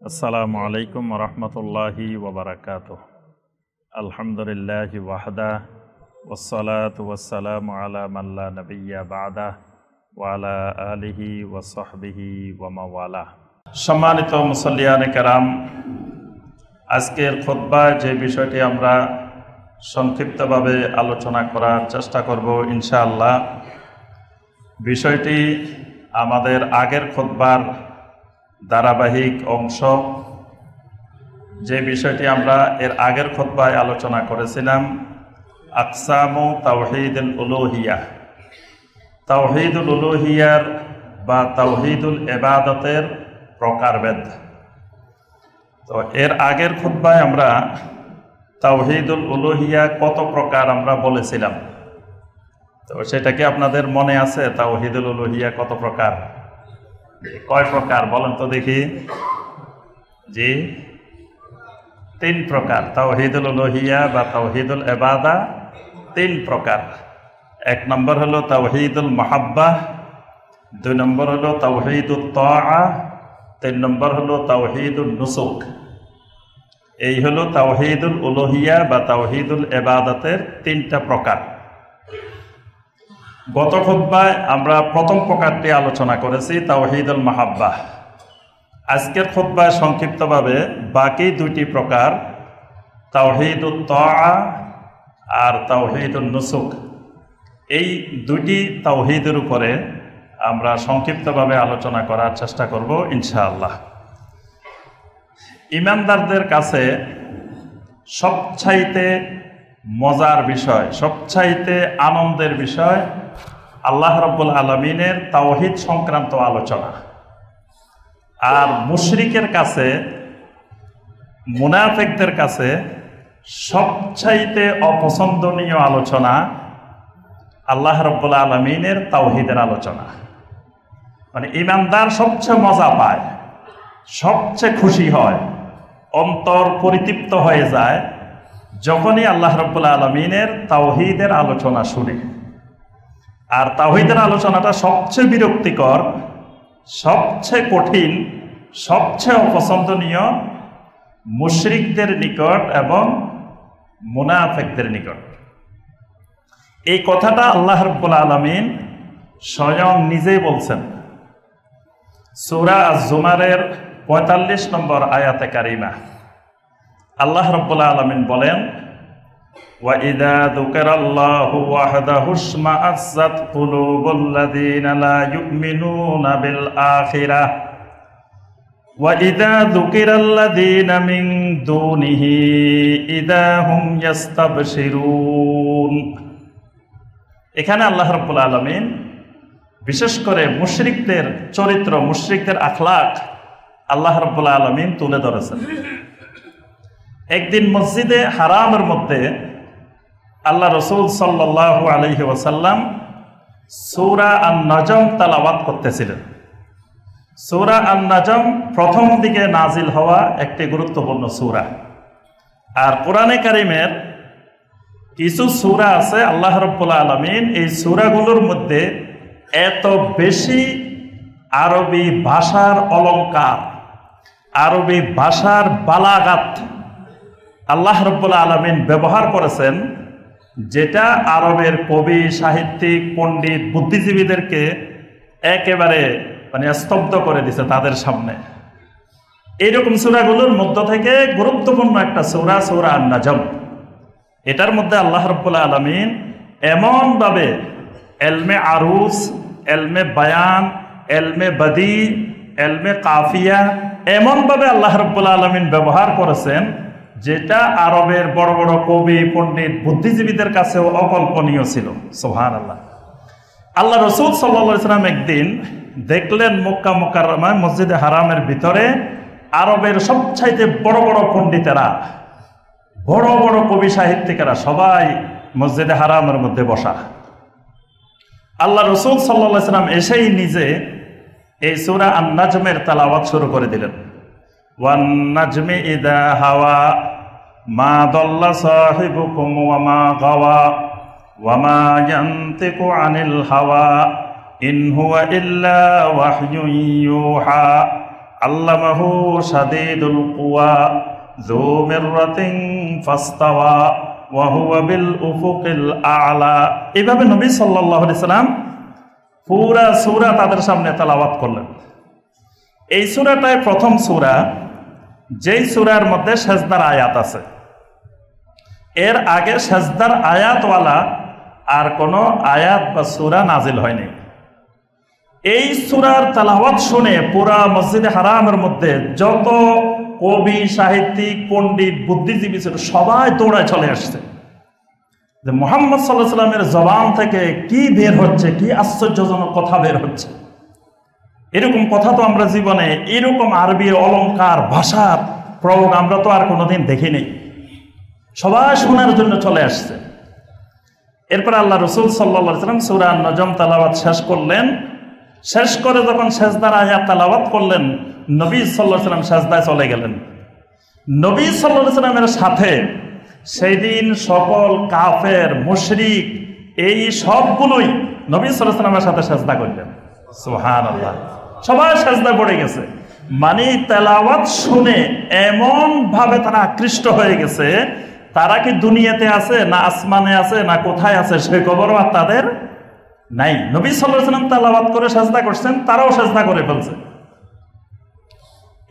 আসসালামু আলাইকুম রহমতুল্লাহি ওবরাকাতুহ। আলহামদুলিল্লাহি ওয়াহদা ওয়াসসালাতু ওয়াসসালামু আলা মান লা নাবিয়্যা বা'দা ওয়া আলা আলিহি ওয়া সাহবিহি ওয়া মাওয়ালা। সম্মানিত মুসল্লিয়ানে কেরাম, আজকের খুতবায় যে বিষয়টি আমরা সংক্ষিপ্তভাবে আলোচনা করার চেষ্টা করব ইনশাআল্লাহ, বিষয়টি আমাদের আগের খুতবার ধারাবাহিক অংশ। যে বিষয়টি আমরা এর আগের খুতবায় আলোচনা করেছিলাম, আকসামু তাওহীদুল উলুহিয়া, তাওহীদুল উলুহিয়ার বা তাওহীদুল ইবাদতের প্রকারভেদ। তো এর আগের খুতবায় আমরা তাওহীদুল উলুহিয়া কত প্রকার আমরা বলেছিলাম। তো সেটা কি আপনাদের মনে আছে? তাওহীদুল উলুহিয়া কত প্রকার, কয় প্রকার বলেন তো দেখি? জি, 3 প্রকার। তাওহীদুল উলুহিয়া বা তাওহীদুল ইবাদা 3 প্রকার। 1 নম্বর হলো তাওহীদুল মাহাব্বাহ, 2 নম্বর হলো তাওহীদুত তাআ, 3 নম্বর হলো তাওহীদুন নুসুক। এই হলো তাওহীদুল উলুহিয়া বা তাওহীদুল ইবাদতের 3টা প্রকার। গত খুতবায় আমরা প্রথম প্রকারটি আলোচনা করেছি, তাওহীদুল মাহাব্বাহ। আজকের খুতবায় সংক্ষিপ্তভাবে বাকি 2টি প্রকার, তাওহীদুত তাআ আর তাওহীদুন নুসুক, এই 2টি তাওহীদের উপরে আমরা সংক্ষিপ্তভাবে আলোচনা করার চেষ্টা করব ইনশাআল্লাহ। ঈমানদারদের কাছে সবচাইতে মজার বিষয়, সবচাইতে আনন্দের বিষয় আল্লাহ রাব্বুল আলামিনের তাওহীদ সংক্রান্ত আলোচনা। আর মুশরিকের কাছে, মুনাফিকদের কাছে সবচাইতে অপছন্দনীয় আলোচনা আল্লাহ রাব্বুল আলামিনের তাওহীদের আলোচনা। মানে ঈমানদার সবচেয়ে মজা পায়, সবচেয়ে খুশি হয়, অন্তর পরিতৃপ্ত হয়ে যায় যখনই আল্লাহ রাব্বুল আলামিনের তাওহীদের আলোচনা শুনে। আর তাওহীদের আলোচনাটা সবচেয়ে বিরক্তিকর, সবচেয়ে কঠিন, সবচেয়ে অপছন্দনীয় মুশরিকদের নিকট এবং মুনাফিকদের নিকট। এই কথাটা আল্লাহ রাব্বুল আলামিন স্বয়ং নিজেই বলছেন। সূরা আজ-জুমারের 45 নম্বর আয়াতে কারিমা আল্লাহ রাব্বুল আলামিন বলেন, وَإِذَا ذُكِرَ اللَّهُ وَحْدَهُ اشْمَأَزَّتْ قُلُوبُ الَّذِينَ لَا يُؤْمِنُونَ بِالْآخِرَةِ وَإِذَا ذُكِرَ الَّذِينَ مِن دُونِهِ إِذَا هُمْ يَسْتَبْشِرُونَ। এখানে আল্লাহ রাব্বুল আলামিন বিশেষ করে মুশরিকদের চরিত্র, মুশরিকদের আখলাক আল্লাহ রাব্বুল আলামিন তুলে ধরেছেন। একদিন মসজিদে হারামের মধ্যে আল্লাহ রাসূল সাল্লাল্লাহু আলাইহি ওয়াসাল্লাম সূরা আন-নাজম তেলাওয়াত করতেছিলেন। সূরা আন-নাজম প্রথম দিকে নাজিল হওয়া একটি গুরুত্বপূর্ণ সূরা। আর কোরআনে কারিমের কিছু সূরা আছে আল্লাহ রাব্বুল আলামিন এই সূরাগুলোর মধ্যে এত বেশি আরবি ভাষার অলংকার, আরবি ভাষার বালাগাত আল্লাহ রাব্বুল আলামিন ব্যবহার করেছেন, যেটা আরবের কবি, সাহিত্যিক, পণ্ডিত, বুদ্ধিজীবীদেরকে একেবারে স্তব্ধ করে দিছে তাদের সামনে। এইরকম সূরাগুলোর মধ্য থেকে গুরুত্বপূর্ণ একটা সূরা, সূরা আন-নাজম। এটার মধ্যে আল্লাহ রাব্বুল আলামিন এমনভাবে এলমে আরুজ, এলমে বায়ান, এলমে বদি, এলমে কাফিয়া এমনভাবে আল্লাহ রাব্বুল আলামিন ব্যবহার করেছেন যেটা আরবের বড় বড় কবি, পণ্ডিত, বুদ্ধিজীবীদের কাছেও অকল্পনীয় ছিল। সুবহানাল্লাহ। আল্লাহ রাসূল সাল্লাল্লাহু আলাইহি ওয়াসাল্লাম একদিন দেখলেন মক্কা মুকাররমায় মসজিদে হারামের ভিতরে আরবের সবচাইতে বড় বড় পণ্ডিতেরা, বড় বড় কবি, সাহিত্যিকেরা সবাই মসজিদে হারামের মধ্যে বসা। আল্লাহ রাসূল সাল্লাল্লাহু আলাইহি ওয়াসাল্লাম এসেই নিজে এই সূরা আন-নাজমের তেলাওয়াত শুরু করে দিলেন। ওয়ান নাজমি ইযা হাওয়া মা দাল্লা সাহিবুকুম ওয়া মা গাওয়া ওয়া মা ইয়ানতিকু আনিল হাওয়া ইন হুয়া ইল্লা ওয়াহয়ুন ইউহা আল্লামাহু শাদীদুল কুওয়া যু মিররাতিন ফাস্তাওয়া ওয়া হুয়া বিল উফুকিল আ'লা। এইভাবে নবী সাল্লাল্লাহু আলাইহি সাল্লাম পুরা সূরা তাদের সামনে তেলাওয়াত করলেন। এই সূরাটাই প্রথম সূরা যেই সূরার মধ্যে সেজদার আয়াত আছে। এর আগে সেজদার আয়াতওয়ালা আর কোনো আয়াত বা সূরা নাজিল হয়নি। এই সূরার তেলাওয়াত শুনে পুরা মসজিদে হারামের মধ্যে যত কবি, সাহিত্যিক, পণ্ডিত, বুদ্ধিজীবী ছিল সবাই দৌড়ায় চলে আসছে যে মুহাম্মদ সাল্লাল্লাহু আলাইহি সাল্লামের জবান থেকে কি বের হচ্ছে, কি আশ্চর্যজনক কথা বের হচ্ছে। এরকম কথা তো আমরা জীবনে, এরকম আরবি অলংকার ভাষার প্রয়োগ আমরা তো আর কোনোদিন দেখিনি। সবাই শোনার জন্য চলে আসছে। এরপর আল্লাহ রাসূল সাল্লাল্লাহু আলাইহি সাল্লাম সূরা আন-নাজম তেলাওয়াত শেষ করলেন। শেষ করে যখন সেজদার আয়াত তেলাওয়াত করলেন, নবী সাল্লাল্লাহু আলাইহি সাল্লাম সেজদায় চলে গেলেন। নবী সাল্লাল্লাহু আলাইহি সাল্লামের সাথে সেই দিন সকল কাফের, মুশরিক এই সবগুলোই নবী সাল্লাল্লাহু আলাইহি সাল্লামের সাথে সেজদা করলেন। সুবহানাল্লাহ, সবাই সেজদায় পড়ে গেছে। মানে তেলাওয়াত শুনে এমন ভাবে তারা আকৃষ্ট হয়ে গেছে, তারা কি দুনিয়াতে আছে না আসমানে আছে না কোথায় আছে সেই খবরও আর তাদের নাই। নবী সাল্লাল্লাহু আলাইহি সাল্লাম তেলাওয়াত করে সেজদা করছেন, তারাও সেজদা করে ফেলছে।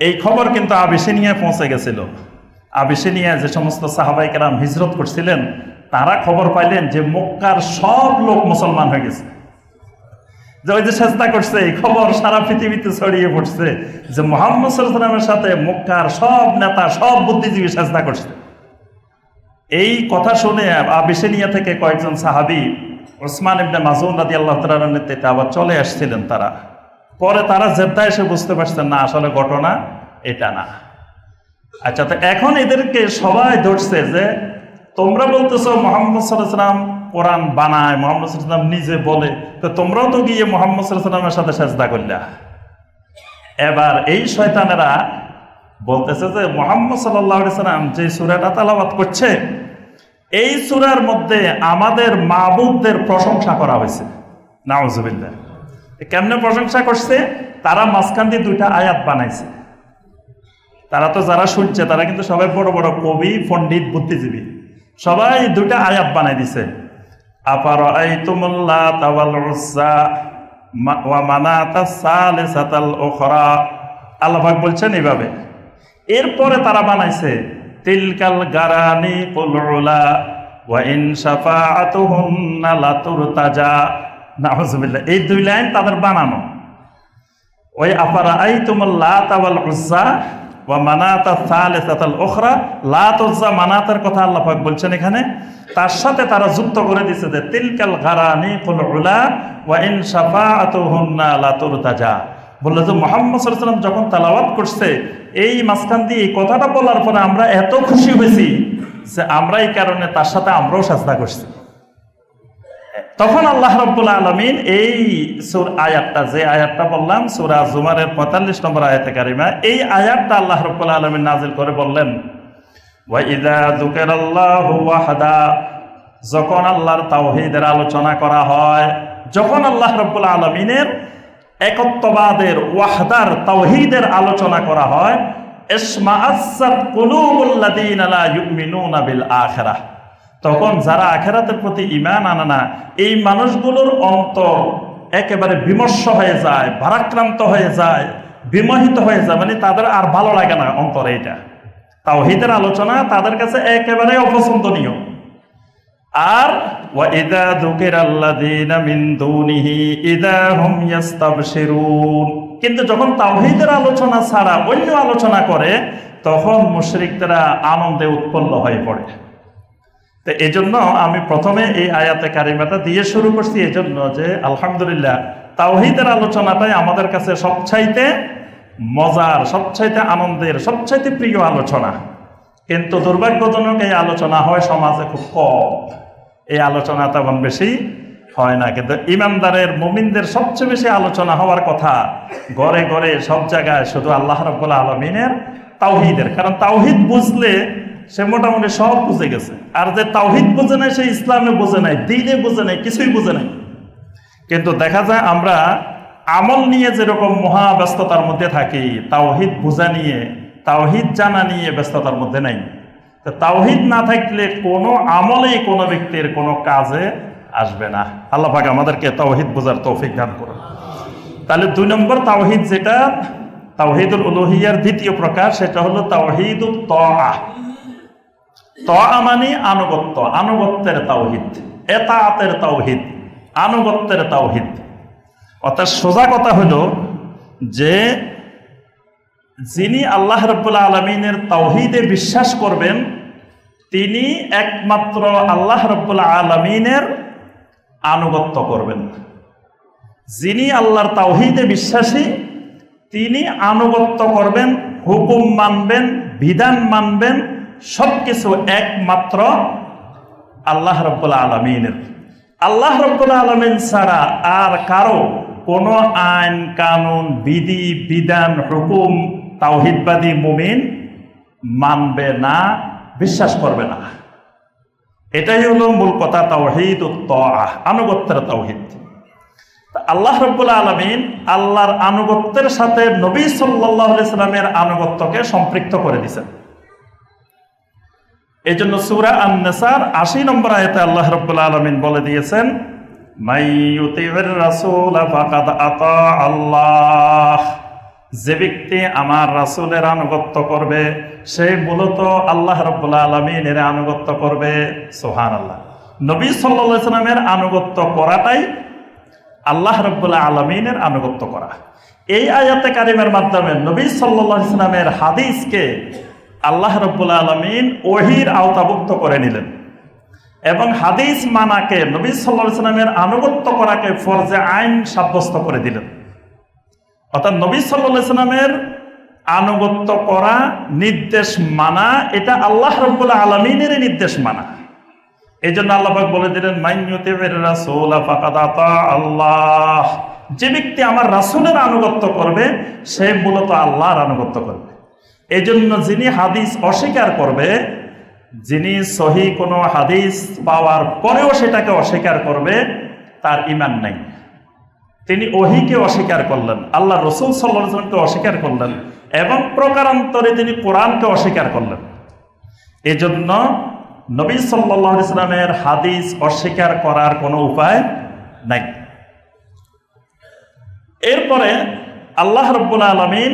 এই খবর কিন্তু আবিসিনিয়ায় পৌঁছে গেছিল। আবিসিনিয়ায় যে সমস্ত সাহাবায়ে কেরাম হিজরত করছিলেন তারা খবর পাইলেন যে মক্কার সব লোক মুসলমান হয়ে গেছে। যে ওই যে সেজদা করছে এই খবর সারা পৃথিবীতে ছড়িয়ে পড়ছে যে মুহাম্মদ সাল্লাল্লাহু আলাইহি ওয়াসাল্লামের সাথে মক্কার সব নেতা, সব বুদ্ধিজীবী সেজদা করছে। এই কথা শুনে আবিসিনিয়া থেকে কয়েকজন সাহাবী উসমান ইবনে মাযউন রাদিয়াল্লাহু তাআলার নেতৃত্বে আবার চলে আসছিলেন। তারা পরে তারা জেদ্দায় এসে বুঝতে পারছেন না আসলে ঘটনা এটা না। আচ্ছা, তো এখন এদেরকে সবাই ধরছে যে তোমরা বলতেছো মুহাম্মদ সাল্লাল্লাহু আলাইহি ওয়াসাল্লাম কোরআন বানায়, মুহাম্মদ সাল্লাল্লাহু আলাইহি ওয়াসাল্লাম নিজে বলে, তো তোমরাও তো গিয়ে মুহাম্মদ সাল্লাল্লাহু আলাইহি ওয়াসাল্লামের সাথে সেজদা করলা। এবার এই শয়তানেরা বলতেছে যে মুহাম্মদ সাল্লাল্লাহু আলাইহি ওয়াসাল্লাম যে সূরাটা তেলাওয়াত করছে এই সূরার মধ্যে আমাদের মাবুদদের প্রশংসা করা হয়েছে। নাউজুবিল্লাহ। কেমনে প্রশংসা করছে? তারা মাঝখান দিয়ে দুইটা আয়াত বানাইছে। তারা তো যারা শুনছে তারা কিন্তু সবাই বড় বড় কবি, পণ্ডিত, বুদ্ধিজীবী, সবাই দুইটা আয়াত বানাই দিছে। আফারাআইতুমুল লাতা ওয়াল উজ্জা ওয়া মানাতাস সালিসাতাল উখরা। আল্লাহ পাক বলছেন এইভাবে। এরপরে তারা বানাইছে তিলকাল গারানি কুল উলা ওয়া ইন শাফাআতুহুন্না লাতুরতাজা। নাউজুবিল্লাহ। এই দুই লাইন তাদের বানানো। ওই আফারাআইতুমুল লাতা ওয়াল উজ্জা ওয়া মানাতাস সালিসাতাল উখরা, লাত উজ্জা মানাতের কথা আল্লাহ পাক বলছেন এখানে। তার সাথে তারা যুক্ত করে দিয়েছে যে তিলকাল গারানি কুল উলা ওয়া ইন শাফাআতুহুন্না লাতুরতাজা। বললো যে মুহাম্মদ সাল্লাল্লাহু আলাইহি ওয়াসাল্লাম যখন তেলাওয়াত করছে এই মাঝখান দিয়ে এই কথাটা বলার পরে আমরা এত খুশি হয়েছি যে আমরা এই কারণে তার সাথে আমরাও সাজদা করছি। তখন আল্লাহ রাব্বুল আলামিন এই আয়াতটা, যে আয়াতটা বললাম সূরা জুমারের 45 নম্বর আয়াতে কারিমা, এই আয়াতটা আল্লাহ রাব্বুল আলামিন নাজিল করে বললেন ওয়া ইযা যুকিরাল্লাহু ওয়াহদা, যখন আল্লাহর তাওহীদের আলোচনা করা হয়, যখন আল্লাহ রাব্বুল আলামিনের একত্ববাদের, ওয়াহদার, তাওহীদের আলোচনা করা হয়, ইসমাআসাত কুলুবুল্লাযীনা লা ইউমিনুনা বিল আখিরাহ, তখন যারা আখিরাতের প্রতি ঈমান আনে না এই মানুষগুলোর অন্তর একেবারে বিমর্ষ হয়ে যায়, ভারাক্রান্ত হয়ে যায়, বিমোহিত হয়ে যায়। মানে তাদের আর ভালো লাগে না অন্তরে। এটা তাওহীদের আলোচনা তাদের কাছে একেবারে অপছন্দনীয়। আর ওয়া ইযা যুকিরাল্লাযীনা মিন দুনিহি ইযা হুম ইস্তাবশিরুন, কিন্তু যখন তাওহীদের আলোচনা ছাড়া অন্য আলোচনা করে তখন মুশরিকরা আনন্দে উৎপন্ন হয়ে পড়ে। তো এজন্য আমি প্রথমে এই আয়াতে কারিমাটা দিয়ে শুরু করছি, এজন্য যে আলহামদুলিল্লাহ তাওহীদের আলোচনাটাই আমাদের কাছে সবচাইতে মজার, সবচাইতে আনন্দের, সবচাইতে প্রিয় আলোচনা। কিন্তু দুর্ভাগ্যজনক এই আলোচনা হয় সমাজে খুব কম, এই আলোচনা তেমন বেশি হয় না। কিন্তু ইমানদারের, মুমিনদের সবচেয়ে বেশি আলোচনা হওয়ার কথা ঘরে ঘরে সব জায়গায় শুধু আল্লাহ রাব্বুল আলামিনের তাওহীদের। কারণ তাওহীদ বুঝলে সে মোটামুটি সব বুঝে গেছে। আর যে তাওহীদ বুঝে নাই সে ইসলামে বুঝে নাই, দ্বীনে বুঝে নাই, কিছুই বুঝে নাই। কিন্তু দেখা যায় আমরা আমল নিয়ে যেরকম মহাব্যস্ততার মধ্যে থাকি, তাওহীদ বোঝা নিয়ে, তাওহীদ জানা নিয়ে ব্যস্ততার মধ্যে নাই। তো তাওহীদ না থাকলে কোনো আমলেই কোনো ব্যক্তির কোনো কাজে আসবে না। আল্লাহ পাক আমাদেরকে তাওহীদ বোঝার তৌফিক দান করুন। তাহলে 2 নম্বর তাওহীদ, যেটা তাওহীদুল উলুহিয়ার দ্বিতীয় প্রকার, সেটা হলো তাওহীদুত তাআ। তাআ মানে আনুগত্য, আনুগত্যের তাওহীদ, ইতাআতের তাওহীদ, আনুগত্যের তাওহীদ। অর্থাৎ সোজা কথা হলো যে যিনি আল্লাহ রাব্বুল আলামিনের তাওহীদে বিশ্বাস করবেন, তিনি একমাত্র আল্লাহ রাব্বুল আলামিনের আনুগত্য করবেন। যিনি আল্লাহর তাওহীদে বিশ্বাসী, তিনি আনুগত্য করবেন, হুকুম মানবেন, বিধান মানবেন, সবকিছু একমাত্র আল্লাহ রাব্বুল আলামিনের। আল্লাহ রাব্বুল আলামিন ছাড়া আর কারো কোনো আইন কানুন, বিধি বিধান, হুকুম তাওহীদবাদী মুমিন মানবে না, বিশ্বাস করবে না। এটাই হলো মূল কথা, তাওহীদুত তাআ, আনুগত্যের তাওহীদ। আল্লাহ রাব্বুল আলামিন আল্লাহর আনুগত্যের সাথে নবী সাল্লাল্লাহু আলাইহি সাল্লামের আনুগত্যকে সম্পৃক্ত করে দিয়েছেন। এই জন্য সূরা আন-নিসার ৮০ নম্বর আয়াতে আল্লাহ রাব্বুল আলামিন বলে দিয়েছেন, মাই ইউতিউর রাসূল ফাকাদ আতা আল্লাহ। যে ব্যক্তি আমার রাসূলের আনুগত্য করবে, সে মূলত আল্লাহ রাব্বুল আলামিনের আনুগত্য করবে। সুবহানাল্লাহ। নবী সাল্লাল্লাহু আলাইহি সাল্লামের আনুগত্য করাটাই আল্লাহ রাব্বুল আলামিনের আনুগত্য করা। এই আয়াতে কারিমের মাধ্যমে নবী সাল্লাল্লাহু আলাইহি সাল্লামের হাদিসকে আল্লাহ রাব্বুল আলামিন ওহীর আওতাভুক্ত করে নিলেন এবং হাদিস মানাকে, নবী সাল্লাল্লাহু আলাইহি সাল্লামের আনুগত্য করাকে ফরজে আইন সাব্যস্ত করে দিলেন। অর্থাৎ নবী সাল্লাল্লাহু আলাইহি সাল্লামের আনুগত্য করা, নির্দেশ মানা, এটা আল্লাহ রাব্বুল আলামিনের নির্দেশ মানা। এই জন্য আল্লাহ পাক বলে দিলেন, মান ইউতিউর রাসূল ফাকাদ আতা আল্লাহ। যে ব্যক্তি আমার রাসূলের আনুগত্য করবে, সে মূলত আল্লাহর আনুগত্য করবে। এই জন্য যিনি হাদিস অস্বীকার করবে, যিনি সহি কোনো হাদিস পাওয়ার পরেও সেটাকে অস্বীকার করবে, তার ঈমান নেই। তিনি ওহীকে অস্বীকার করলেন, আল্লাহ রাসূল সাল্লাল্লাহু আলাইহি ওয়াসাল্লামকে অস্বীকার করলেন এবং প্রকারান্তরে তিনি কোরআনকে অস্বীকার করলেন। এজন্য নবী সাল্লাল্লাহু আলাইহি ওয়াসাল্লামের হাদিস অস্বীকার করার কোনো উপায় নাই। এরপরে আল্লাহ রাব্বুল আলামিন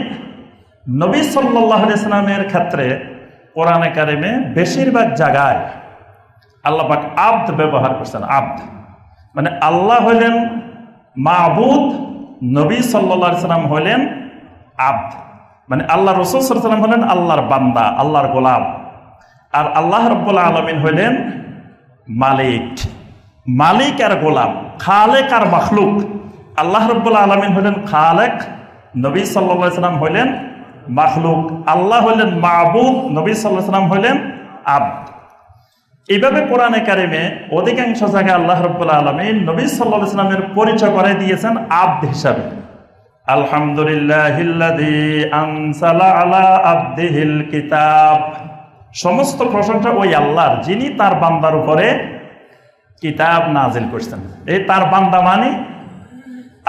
নবী সাল্লাল্লাহু আলাইহি ওয়াসাল্লামের ক্ষেত্রে কোরআনে কারিমে বেশিরভাগ জায়গায় আল্লাহ পাক আব্দ ব্যবহার করছেন। আব্দ মানে আল্লাহ হইলেন মাবুদ, নবী সাল্লাল্লাহু আলাইহি ওয়াসাল্লাম হইলেন আব্দ। মানে আল্লাহ রাসূল সাল্লাল্লাহু আলাইহি ওয়াসাল্লাম হলেন আল্লাহর বান্দা, আল্লাহর গোলাম, আর আল্লাহ রাব্বুল আলামিন হইলেন মালিক। মালিক আর গোলাম, খালেক আর মাখলুক। আল্লাহ রাব্বুল আলামিন হইলেন খালেক, নবী সাল্লাল্লাহু আলাইহি ওয়াসাল্লাম হইলেন মাখলুক। আল্লাহ হইলেন মাবুদ, নবী সাল্লাল্লাহু আলাইহি ওয়াসাল্লাম হইলেন আব্দ। এইভাবে কোরআনে কারিমে অধিকাংশ জায়গায় আল্লাহ রাব্বুল আলামিন নবী সাল্লাল্লাহু আলাইহি ওয়াসাল্লামের পরিচয় করে দিয়েছেন আব্দ হিসাবে। আলহামদুলিল্লাহিল্লাযী আনজালা আলা আবদিহিল কিতাব। সমস্ত প্রশংসা ওই আল্লাহর, যিনি তার বান্দার উপরে কিতাব নাজিল করছেন। এই তার বান্দা মানে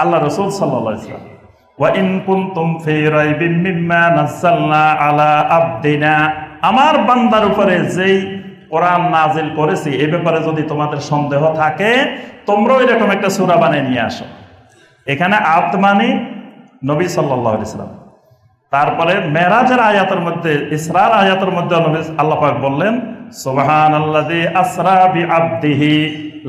আল্লাহ রাসূল সাল্লাল্লাহু আলাইহি ওয়াসাল্লাম। ওয়া ইন কুনতুম ফি রাইবিম মিম্মা নাযালনা আলা আবদিনা। আমার বান্দার উপরে যেই কোরআন নাজিল করেছি, এই ব্যাপারে যদি তোমাদের সন্দেহ থাকে, তোমরাও এরকম একটা সূরা বানিয়ে নিয়ে আসো। এখানে আব্দ মানে নবী সাল্লাল্লাহু আলাইহি ওয়াসাল্লাম। তারপরে মেরাজের আয়াতের মধ্যে, ইসরার আয়াতের মধ্যে আল্লাহ পাক বললেন, সুবহানাল্লাযী আসরা বিআবদিহি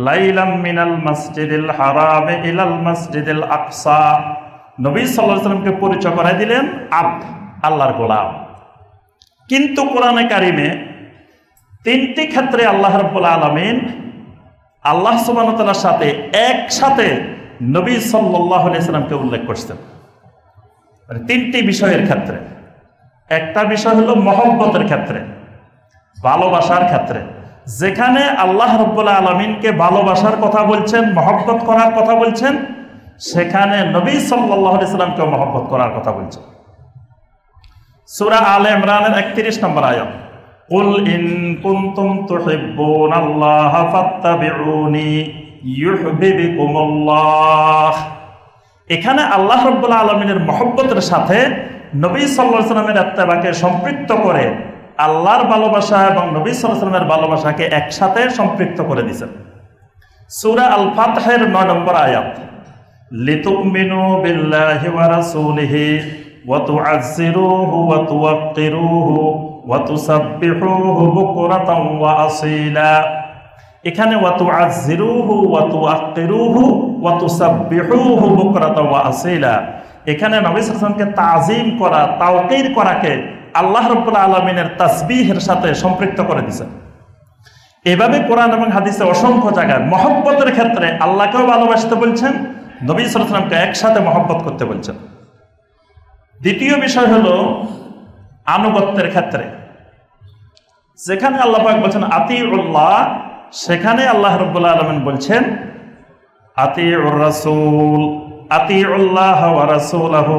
লাইলাম মিনাল মাসজিদিল হারাম ইলাল মাসজিদিল আকসা। নবী সাল্লাল্লাহু আলাইহি ওয়াসাল্লামকে পরিচয় করাই দিলেন আব্দ, আল্লাহর গোলাম। কিন্তু কোরআনে কারিমে 3টি ক্ষেত্রে আল্লাহ রাব্বুল আলামিন আল্লাহ সুবহানাহু ওয়া তাআলার সাথে একসাথে নবী সাল্লাল্লাহু আলাইহি ওয়াসাল্লামকে উল্লেখ করছেন। 3টি বিষয়ের ক্ষেত্রে। একটা বিষয় হলো মহব্বতের ক্ষেত্রে, ভালোবাসার ক্ষেত্রে। যেখানে আল্লাহ রাব্বুল আলামিনকে ভালোবাসার কথা বলছেন, মহব্বত করার কথা বলছেন, সেখানে নবী সাল্লাল্লাহু আলাইহি ওয়াসাল্লামকে মহব্বত করার কথা বলছেন। সূরা আলে ইমরানের 31 নম্বর আয়াত, কুল ইন কুনতুম তুহিব্বুনাল্লাহা ফাত্তাবিউনি ইউহিব্বুকুমুল্লাহ। এখানে আল্লাহ রাব্বুল আলামিনের মহব্বতের সাথে নবী সাল্লাল্লাহু আলাইহি ওয়াসাল্লামের ইত্তেবাকে সম্পৃক্ত করে আল্লাহর ভালোবাসা এবং নবী সাল্লাল্লাহু আলাইহি ওয়াসাল্লামের ভালোবাসাকে একসাথে সম্পৃক্ত করে দিয়েছেন। সূরা আল ফাতহের ৯ নম্বর আয়াত, লিতুমিনু বিল্লাহি ওয়া রাসূলিহি ওয়া তুআজ্জিরুহু ওয়া তুওয়াক্কিরুহু ওয়া তুসাব্বিহুহু বুকরাতাও ওয়া আসীলা। এখানে ওয়া তুআজ্জিরুহু ওয়া তুওয়াক্কিরুহু ওয়া তুসাব্বিহুহু বুকরাতাও ওয়া আসীলা, এখানে নবী সাল্লাল্লাহু আলাইহি ওয়াসাল্লামকে তাযীম করা, তাওকীর করাকে আল্লাহ রাব্বুল আলামিনের তাসবিহের সাথে সম্পৃক্ত করে দিয়েছেন। এভাবে কোরআন এবং হাদিসে অসংখ্য জায়গায় মহব্বতের ক্ষেত্রে আল্লাহকেও ভালোবাসতে বলছেন, নবী সাল্লাল্লাহু আলাইহি ওয়াসাল্লামকে একসাথে মহব্বত করতে বলছেন। দ্বিতীয় বিষয় হলো আনুগত্যের ক্ষেত্রে, যেখানে আল্লাহ পাক বলছেন আতিউল্লাহ, সেখানে আল্লাহ রাব্বুল আলামিন বলছেন আতিউর রাসূল, আতিউল্লাহ ওয়া রাসূলাহু।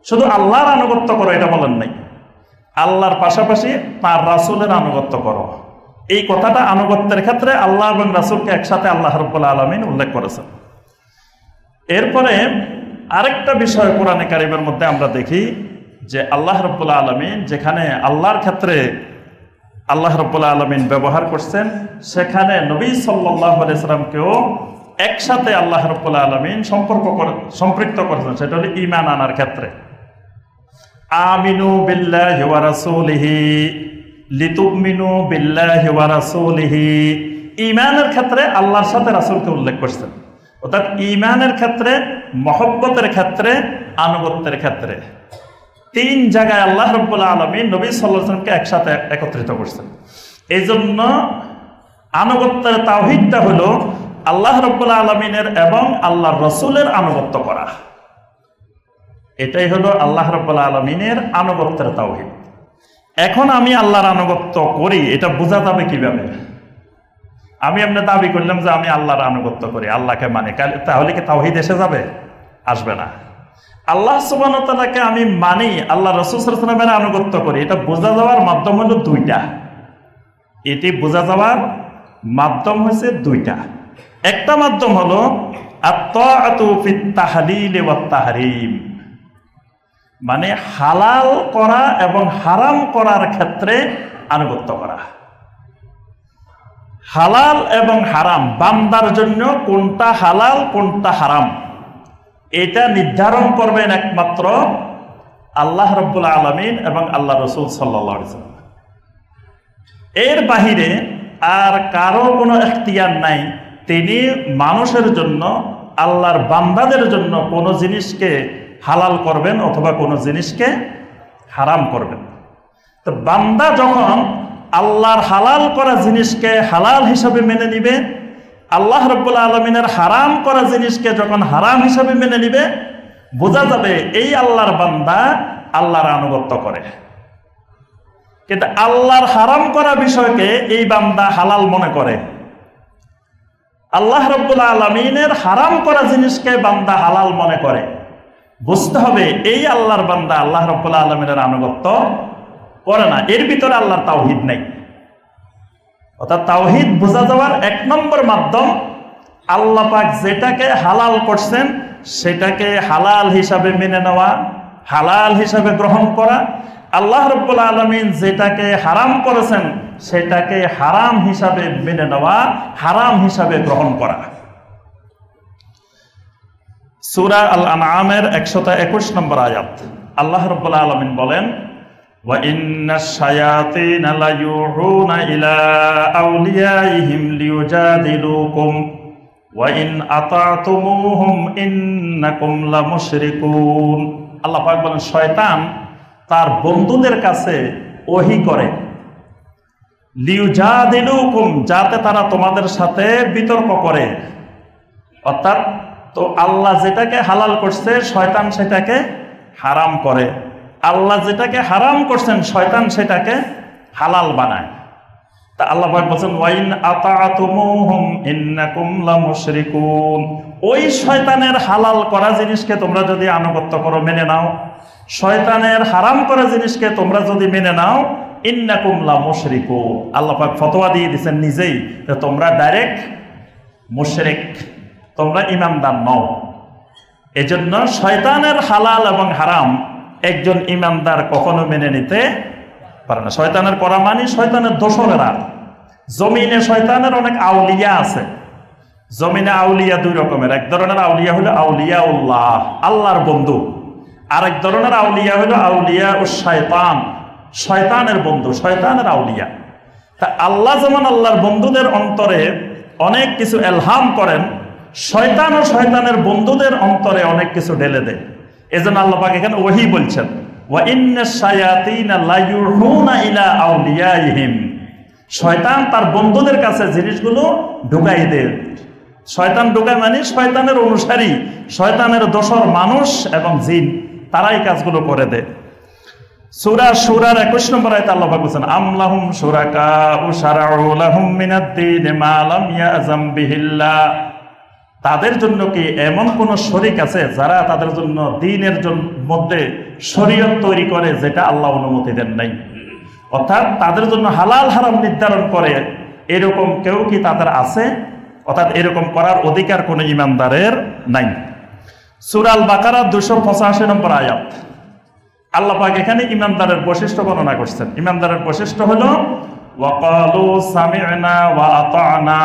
শুধু আল্লাহর আনুগত্য করো এটা বলেন নাই, আল্লাহর পাশাপাশি তার রাসূলের আনুগত্য করো। এই কথাটা আনুগত্যের ক্ষেত্রে আল্লাহ এবং রাসূলকে একসাথে আল্লাহ রাব্বুল আলামিন উল্লেখ করেছেন। এরপরে আরেকটা বিষয় কোরআনে কারিমের মধ্যে আমরা দেখি যে আল্লাহ রাব্বুল আলামিন যেখানে আল্লাহর ক্ষেত্রে আল্লাহ রাব্বুল আলামিন ব্যবহার করছেন, সেখানে নবী সাল্লাল্লাহু আলাইহি সাল্লামকেও একসাথে আল্লাহ রাব্বুল আলামিন সম্পৃক্ত করেছেন। সেটা হলো ঈমান আনার ক্ষেত্রে, আমিনু বিল্লাহি ওয়া রাসূলিহি লিতুমিনু বিল্লাহি ওয়া রাসূলিহি। ঈমানের ক্ষেত্রে আল্লাহর সাথে রাসূলকে উল্লেখ করছেন, অর্থাৎ ঈমানের ক্ষেত্রে, মহব্বতের ক্ষেত্রে, আনুগত্যের ক্ষেত্রে তিন জায়গায় আল্লাহ রাব্বুল আলামিন নবী সাল্লাল্লাহু আলাইহি ওয়াসাল্লামকে একসাথে একত্রিত করছেন। এই জন্য আনুগত্যের তাওহীদটা হলো আল্লাহ রাব্বুল আলামিনের এবং আল্লাহর রাসূলের আনুগত্য করা। এটাই হলো আল্লাহ রাব্বুল আলামিনের আনুগত্যের তাওহীদ। এখন আমি আল্লাহর আনুগত্য করি, এটা বোঝা যাবে কিভাবে? আমি এমনি দাবি করলাম যে আমি আল্লাহর আনুগত্য করি, আল্লাহকে মানি, তাহলে কি তাওহীদ এসে যাবে? আসবে না। আল্লাহ সুবহানাহু ওয়া তাআলাকে আমি মানি, আল্লাহ রাসূল সাল্লাল্লাহু আলাইহি ওয়াসাল্লামের আনুগত্য করি, এটা বোঝা যাওয়ার মাধ্যম হলো দুইটা। এটি বোঝা যাওয়ার মাধ্যম হচ্ছে দুইটা। একটা মাধ্যম হলো আত-তাআতু ফিত তাহলিল ওয়াত তাহরীম, মানে হালাল করা এবং হারাম করার ক্ষেত্রে আনুগত্য করা। হালাল এবং হারাম, বান্দার জন্য কোনটা হালাল কোনটা হারাম, এটা নির্ধারণ করবেন একমাত্র আল্লাহ রাব্বুল আলামিন এবং আল্লাহ রাসূল সাল্লাল্লাহু আলাইহি ওয়াসাল্লাম। এর বাহিরে আর কারো কোনো ইখতিয়ার নাই। তিনি মানুষের জন্য, আল্লাহর বান্দাদের জন্য কোনো জিনিসকে হালাল করবেন অথবা কোনো জিনিসকে হারাম করবেন। তো বান্দা যখন আল্লাহর হালাল করা জিনিসকে হালাল হিসাবে মেনে নিবে, আল্লাহ রাব্বুল আলামিনের হারাম করা জিনিসকে যখন হারাম হিসাবে মেনে নিবে, বোঝা যাবে এই আল্লাহর বান্দা আল্লাহর আনুগত্য করে। কিন্তু আল্লাহর হারাম করা বিষয়কে এই বান্দা হালাল মনে করে, আল্লাহ রাব্বুল আলামিনের হারাম করা জিনিসকে বান্দা হালাল মনে করে, বুঝতে হবে এই আল্লাহর বান্দা আল্লাহ রাব্বুল আলামিনের আনুগত্য করে না, এর ভিতরে আল্লাহর তাওহীদ নেই। অর্থাৎ তাওহীদ বোঝা যাওয়ার এক নম্বর মাধ্যম আল্লাহ পাক যেটাকে হালাল করছেন সেটাকে হালাল হিসাবে মেনে নেওয়া, হালাল হিসাবে গ্রহণ করা। আল্লাহ রাব্বুল আলামিন যেটাকে হারাম করেছেন সেটাকে হারাম হিসাবে মেনে নেওয়া, হারাম হিসাবে গ্রহণ করা। সূরা আল আনআমের 121 নম্বর আয়াত, আল্লাহ রাব্বুল আলামিন বলেন ওয়া ইন্নাশ শায়াতিনা লায়ুহুনা ইলা আউলিয়াইহিম লিয়ুজাদিলুকুম ওয়া ইন আতাতুমুহুম ইন্নাকুম লামুশরিকুন। আল্লাহ পাক বলেন শয়তান তার বন্ধুদের কাছে ওহী করে, লিয়ুজাদিলুকুম, যাতে তারা তোমাদের সাথে বিতর্ক করে। অর্থাৎ তো আল্লাহ যেটাকে হালাল করছে শয়তান সেটাকে হারাম করে, আল্লাহ যেটাকে হারাম করছেন শয়তান সেটাকে হালাল বানায়। তা আল্লাহ পাক বলেন ওয়াইন আতাতুমুহুম ইন্নাকুম লামুশরিকুন, ওই শয়তানের হালাল করা জিনিসকে তোমরা যদি আনুগত্য করো, মেনে নাও, শয়তানের হারাম করা জিনিসকে তোমরা যদি মেনে নাও, ইন্নাকুম লামুশরিকুন, আল্লাহ পাক ফতোয়া দিয়ে দিয়েছেন নিজেই যে তোমরা ডাইরেক্ট মুশরিক, তোমরা ঈমানদার নও। এজন্য শয়তানের হালাল এবং হারাম একজন ইমানদার কখনো মেনে নিতে পারে না। শয়তানের করা মানে শয়তানের দোসরেরা। জমিনে শয়তানের অনেক আউলিয়া আছে। জমিনে আউলিয়া দুই রকমের, এক ধরনের আউলিয়া হলো আউলিয়া উল্লাহ, আল্লাহর বন্ধু, আরেক ধরনের আউলিয়া হলো আউলিয়া ও শয়তান, শয়তানের বন্ধু, শয়তানের আউলিয়া। তা আল্লাহ যেমন আল্লাহর বন্ধুদের অন্তরে অনেক কিছু এলহাম করেন, শয়তান ও শয়তানের বন্ধুদের অন্তরে অনেক কিছু ঢেলে দেয়। এজন্য আল্লাহ পাক এখানে ওহী বলছেন, ওয়া ইন্নাশ শায়াতিনা লা ইউহুনা ইলা আউলিয়াইহিম, শয়তান তার বন্ধুদের কাছে জিনিসগুলো ঢুকাই দেয়। শয়তান ঢুকায় মানে শয়তানের অনুসারী, শয়তানের দোসর মানুষ এবং জিন, তারাই কাজগুলো করে দেয়। সূরা শুরার 21 নম্বর আয়াতে আল্লাহ পাক বলেন, আমলাহুম শুরাকাউ শারাউ লাহুম মিনাদ-দীন মা লাম ইয়াযাম বিহিল্লাহ, তাদের জন্য কি এমন কোন শরীক আছে যারা তাদের জন্য দ্বীনের মধ্যে শরীয়ত তৈরি করে যেটা আল্লাহ অনুমতি দেন নাই? অর্থাৎ তাদের জন্য হালাল হারাম নির্ধারণ করে এরকম কেউ কি তাদের আছে? অর্থাৎ এরকম করার অধিকার কোন ইমানদারের নাই। সূরা আল বাকারা 285 নম্বর আয়াত আল্লাহ পাক এখানে ইমানদারের বৈশিষ্ট্য বর্ণনা করছেন। ইমানদারের বৈশিষ্ট্য হলো ওয়াকালু সামি'না ওয়া আতা'না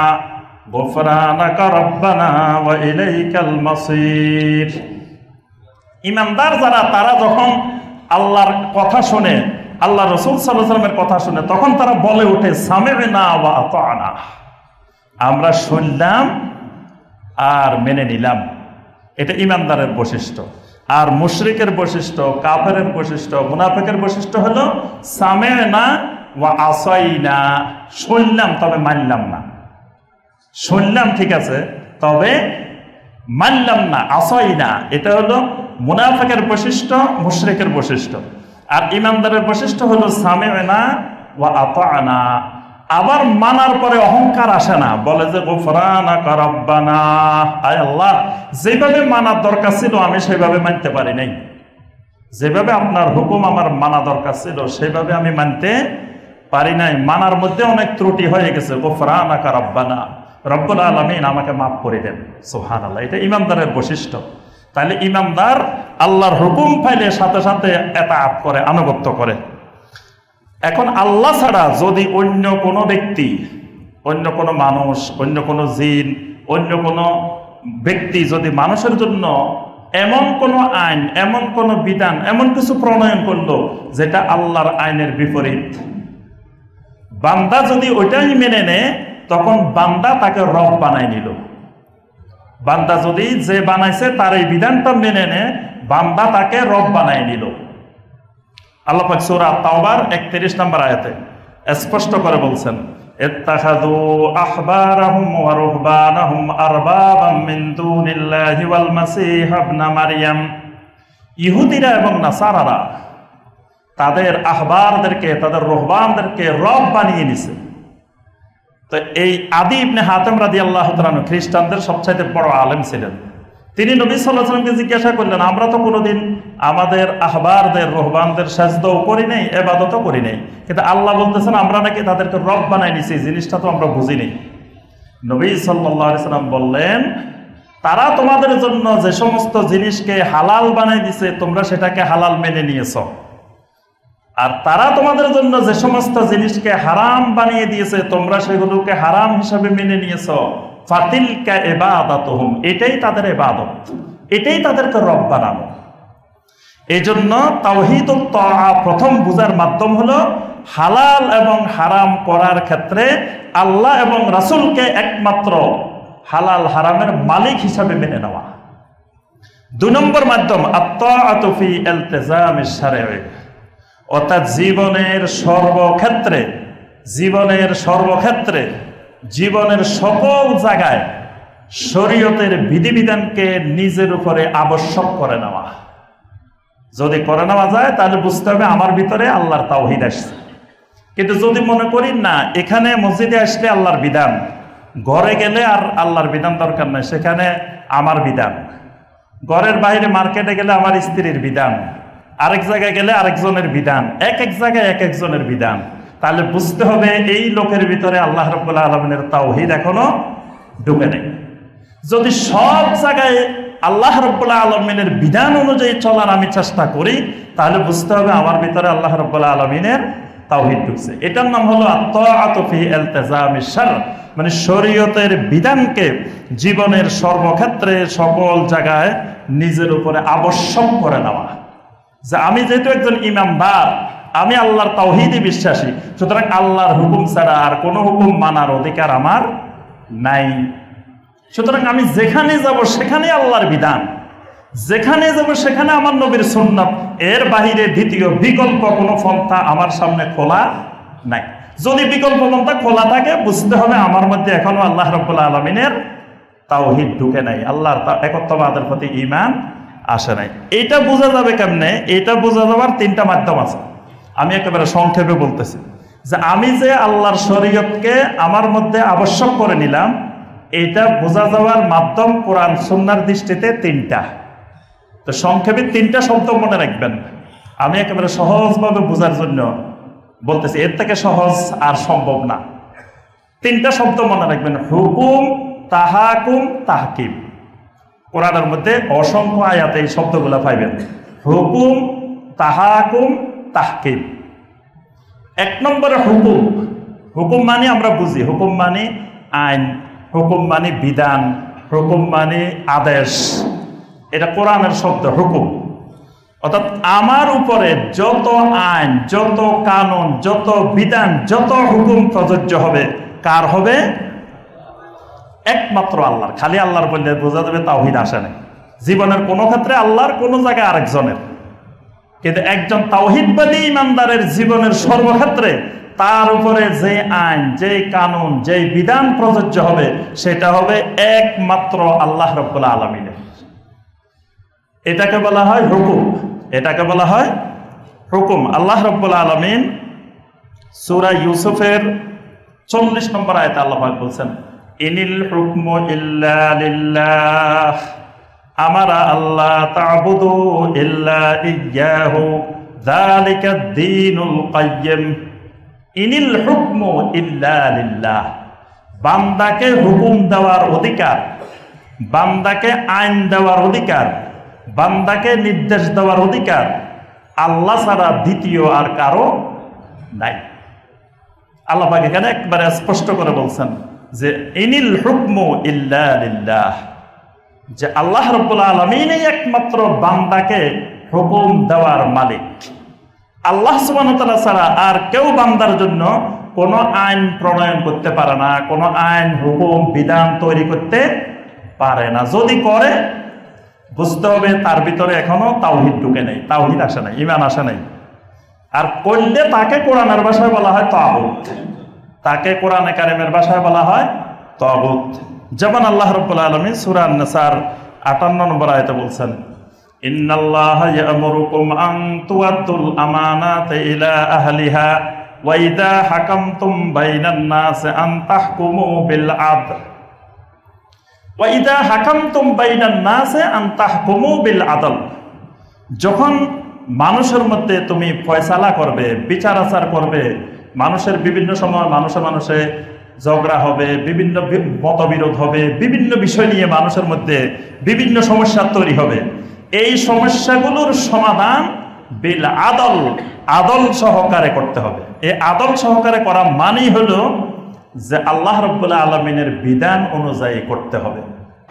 গুফরানাকা রাব্বানা ওয়া ইলাইকাল মাসির। ইমানদার যারা, তারা যখন আল্লাহর কথা শুনে, আল্লাহ রাসূল সাল্লাল্লাহু আলাইহি ওয়াসাল্লামের কথা শুনে, তখন তারা বলে ওঠে সামি'না ওয়া আতা'না, আমরা শুনলাম আর মেনে নিলাম। এটা ইমানদারের বৈশিষ্ট্য। আর মুশরিকের বৈশিষ্ট্য, কাফেরের বৈশিষ্ট্য, মুনাফিকের বৈশিষ্ট্য হলো সামি'না ওয়া আসাইনা, শুনলাম তবে মানলাম না। শুনলাম ঠিক আছে, তবে মানলাম না, আসাইনা। এটা হলো মুনাফিকের বৈশিষ্ট্য, মুশরিকের বৈশিষ্ট্য। আর ইমানদারের বৈশিষ্ট্য হলো সামি'না ওয়া আতা'না। আবার মানার পরে অহংকার আসে না, বলে যে গুফরানাকা রাব্বানা, আয় আল্লাহ, যেভাবে মানার দরকার ছিল আমি সেভাবে মানতে পারি নাই, যেভাবে আপনার হুকুম আমার মানা দরকার ছিল সেভাবে আমি মানতে পারি নাই, মানার মধ্যে অনেক ত্রুটি হয়ে গেছে, গুফরানাকা রাব্বানা, রব্বুল আলামিন আমাকে মাফ করে দেন। সুবহানাল্লাহ, এটা ইমানদারের বৈশিষ্ট্য। তাহলে ইমানদার আল্লাহর হুকুম পাইলে সাথে সাথে ইতাআত করে, আনুগত্য করে। এখন আল্লাহ ছাড়া যদি অন্য কোনো ব্যক্তি, অন্য কোনো মানুষ, অন্য কোনো জিন, অন্য কোনো ব্যক্তি যদি মানুষের জন্য এমন কোনো আইন, এমন কোনো বিধান, এমন কিছু প্রণয়ন করলো যেটা আল্লাহর আইনের বিপরীত, বান্দা যদি ওইটাই মেনে নেয়, তখন বান্দা তাকে রব বানায় নিল। বান্দা যদি যে বানাইছে তার এই বিধানটা মেনে নেয়, বান্দা তাকে রব বানায় নিল। আল্লাহ পাক সূরা তাওবার 31 নম্বর আয়াতে স্পষ্ট করে বলছেন, ইত্তাখাযু আহবারাহুম ওয়া রুহবানাহুম আরবাবাম মিন দুনিল্লাহি ওয়াল মাসীহ ইবনে মারইয়াম। ইহুদিরা এবং নাসারারা তাদের আহবারদেরকে, তাদের রুহবানদেরকে রব বানিয়ে নিছে। তো এই আদি ইবনে হাতেম রাদিয়াল্লাহু তাআলা খ্রিস্টানদের সবচাইতে বড় আলেম ছিলেন। তিনি নবী সাল্লাল্লাহু আলাইহি ওয়াসাল্লামকে জিজ্ঞাসা করলেন, আমরা তো কোনোদিন আমাদের আহবারদের, রহবানদের সাজদাও করি নাই, ইবাদতও করি নাই, কিন্তু আল্লাহ বলতেছেন আমরা নাকি তাদেরকে রব বানাই নিছি, জিনিসটা তো আমরা বুঝি নাই। নবী সাল্লাল্লাহু আলাইহি ওয়াসাল্লাম বললেন, তারা তোমাদের জন্য যে সমস্ত জিনিসকে হালাল বানাই দিছে তোমরা সেটাকে হালাল মেনে নিয়েছো, আর তারা তোমাদের জন্য যে সমস্ত জিনিসকে হারাম বানিয়ে দিয়েছে তোমরা সেগুলোকে হারাম হিসাবে মেনে নিয়েছো। ফাতিলকা ইবাদাতুহুম, এটাই তাদের ইবাদত, এটাই তাদেরকে রব বানানো। এই জন্য তাওহীদুত তাআ প্রথম বুঝার মাধ্যম হলো হালাল এবং হারাম করার ক্ষেত্রে আল্লাহ এবং রাসূলকে একমাত্র হালাল হারামের মালিক হিসাবে মেনে নেওয়া। 2 নম্বর মাধ্যম আত-তাআতু ফি ইলতিজামিশ শারঈ, অর্থাৎ জীবনের সর্বক্ষেত্রে, জীবনের সকল জায়গায় শরীয়তের বিধিবিধানকে নিজের উপরে আবশ্যক করে নেওয়া। যদি করে নেওয়া যায় তাহলে বুঝতে হবে আমার ভিতরে আল্লাহর তাওহীদ আসছে। কিন্তু যদি মনে করি না এখানে মসজিদে আসলে আল্লাহর বিধান, ঘরে গেলে আর আল্লাহর বিধান দরকার নাই, সেখানে আমার বিধান, ঘরের বাইরে মার্কেটে গেলে আমার স্ত্রীর বিধান, আরেক জায়গায় গেলে আরেকজনের বিধান, এক এক জায়গায় এক একজনের বিধান, তাহলে বুঝতে হবে এই লোকের ভিতরে আল্লাহ রাব্বুল আলামিনের তাওহীদ এখনো ঢুকে নেই। যদি সব জায়গায় আল্লাহ রাব্বুল আলামিনের বিধান অনুযায়ী চলার আমি চেষ্টা করি, তাহলে বুঝতে হবে আমার ভিতরে আল্লাহ রাব্বুল আলামিনের তাওহীদ ঢুকছে। এটার নাম হলো আত-তাআতু ফি ইলতিজামিশ শারঈ, মানে শরীয়তের বিধানকে জীবনের সর্বক্ষেত্রে সকল জায়গায় নিজের উপরে আবশ্যক করে নেওয়া। যে আমি যেহেতু একজন ইমানদার, আমি আল্লাহর তাওহীদে বিশ্বাসী, সুতরাং আল্লাহর হুকুম ছাড়া আর কোনো হুকুম মানার অধিকার আমার নাই। সুতরাং আমি যেখানে যাব সেখানে আল্লাহর বিধান, যেখানে যাব সেখানে আমার নবীর সুন্নাত, এর বাহিরে দ্বিতীয় বিকল্প কোনো পন্থা আমার সামনে খোলা নাই। যদি বিকল্প পন্থা খোলা থাকে, বুঝতে হবে আমার মধ্যে এখনো আল্লাহ রাব্বুল আলামিনের তাওহীদ ঢুকে নাই, আল্লাহর একত্ববাদের প্রতি ঈমান আসে নাই। এটা বোঝা যাবে কেমনে? এটা বোঝা যাবার তিনটা মাধ্যম আছে। আমি একেবারে সংক্ষেপে বলতেছি যে আমি যে আল্লাহর শরীয়তকে আমার মধ্যে আবশ্যক করে নিলাম, এটা বোঝা যাওয়ার মাধ্যম কোরআন সুন্নাহর দৃষ্টিতে তিনটা। তো সংক্ষেপে তিনটা শব্দ মনে রাখবেন, আমি একেবারে সহজভাবে বোঝার জন্য বলতেছি, এর থেকে সহজ আর সম্ভব না। তিনটা শব্দ মনে রাখবেন: হুকুম, তাহাকুম, তাহকিম। কোরআনের মধ্যে অসংখ্য আয়াতে এই শব্দগুলো পাইবেন, হুকুম, তাহাকুম, তাহকিম। এক নম্বরে হুকুম। হুকুম মানে আমরা বুঝি, হুকুম মানে আইন, হুকুম মানে বিধান, হুকুম মানে আদেশ। এটা কোরআনের শব্দ হুকুম। অর্থাৎ আমার উপরে যত আইন, যত কানুন, যত বিধান, যত হুকুম প্রযোজ্য হবে, কার হবে? একমাত্র আল্লাহর। খালি আল্লাহর বললে বোঝা যাবে তাওহীদ আসে নাই। জীবনের কোনো ক্ষেত্রে আল্লাহর, কোনো জায়গায় আরেকজনের। কিন্তু একজন তাওহীদবাদী ইমানদারের জীবনের সর্বক্ষেত্রে তার উপরে যে আইন, যে কানুন, যে বিধান প্রযোজ্য হবে, সেটা হবে একমাত্র আল্লাহ রাব্বুল আলামিনের। এটাকে বলা হয় হুকুম, এটাকে বলা হয় হুকুম। আল্লাহ রাব্বুল আলামিন সূরা ইউসুফের 40 নম্বর আয়াতে আল্লাহ পাক বলছেন, ইনিল হুকমু ইল্লা লিল্লাহ আমারা আল্লাহ তা'বুদু ইল্লা ইয়্যাহু যালিকাদ দীনুল কাইয়্যিম। ইনিল হুকমু ইল্লা লিল্লাহ, বান্দাকে হুকুম দেওয়ার অধিকার, বান্দাকে আইন দেওয়ার অধিকার, বান্দাকে নির্দেশ দেওয়ার অধিকার আল্লাহ ছাড়া দ্বিতীয় আর কারো নাই। আল্লাহ পাক এখানে একবারে স্পষ্ট করে বলছেন যে ইনিল হুকমু ইল্লা লিল্লাহ, যে আল্লাহ রাব্বুল আলামিনই একমাত্র বান্দাকে হুকুম দেওয়ার মালিক। আল্লাহ সুবহানাহু ওয়া তাআলা ছাড়া আর কেউ বান্দার জন্য কোনো আইন প্রণয়ন করতে পারে না, কোনো আইন, হুকুম, বিধান তৈরি করতে পারে না। যদি করে, বুঝতে হবে তার ভিতরে এখনো তাওহীদ ঢুকে নেই, তাওহীদ আসে নাই, ঈমান আসে নাই। আর করলে তাকে কোরআনের ভাষায় বলা হয় তাগুত, তাকে কোরআনে কারিমের ভাষায় বলা হয় তাগুত। যেমন আল্লাহ রাব্বুল আলামিন সূরা আন-নিসার 58 নম্বর আয়াতে বলছেন, ইন্নাল্লাহা ইয়া'মুরুকুম আন তু'আদ্দুল আমানাতি ইলা আহলিহা ওয়া ইযা হাকামতুম বাইনান নাসি আন তাহকুমু বিল আদল ওয়া ইযা হাকামতুম বাইনান নাসি আন তাহকুমু বিল আদল। যখন মানুষের মধ্যে তুমি ফয়সালা করবে, বিচার আচার করবে, মানুষের বিভিন্ন সময় মানুষে ঝগড়া হবে, বিভিন্ন মতবিরোধ হবে, বিভিন্ন বিষয় নিয়ে মানুষের মধ্যে বিভিন্ন সমস্যা তৈরি হবে। এই সমস্যাগুলোর সমাধান বিল আদল, আদল সহকারে করতে হবে। এই আদল সহকারে করা মানেই হলো যে আল্লাহ রাব্বুল আলামিনের বিধান অনুযায়ী করতে হবে,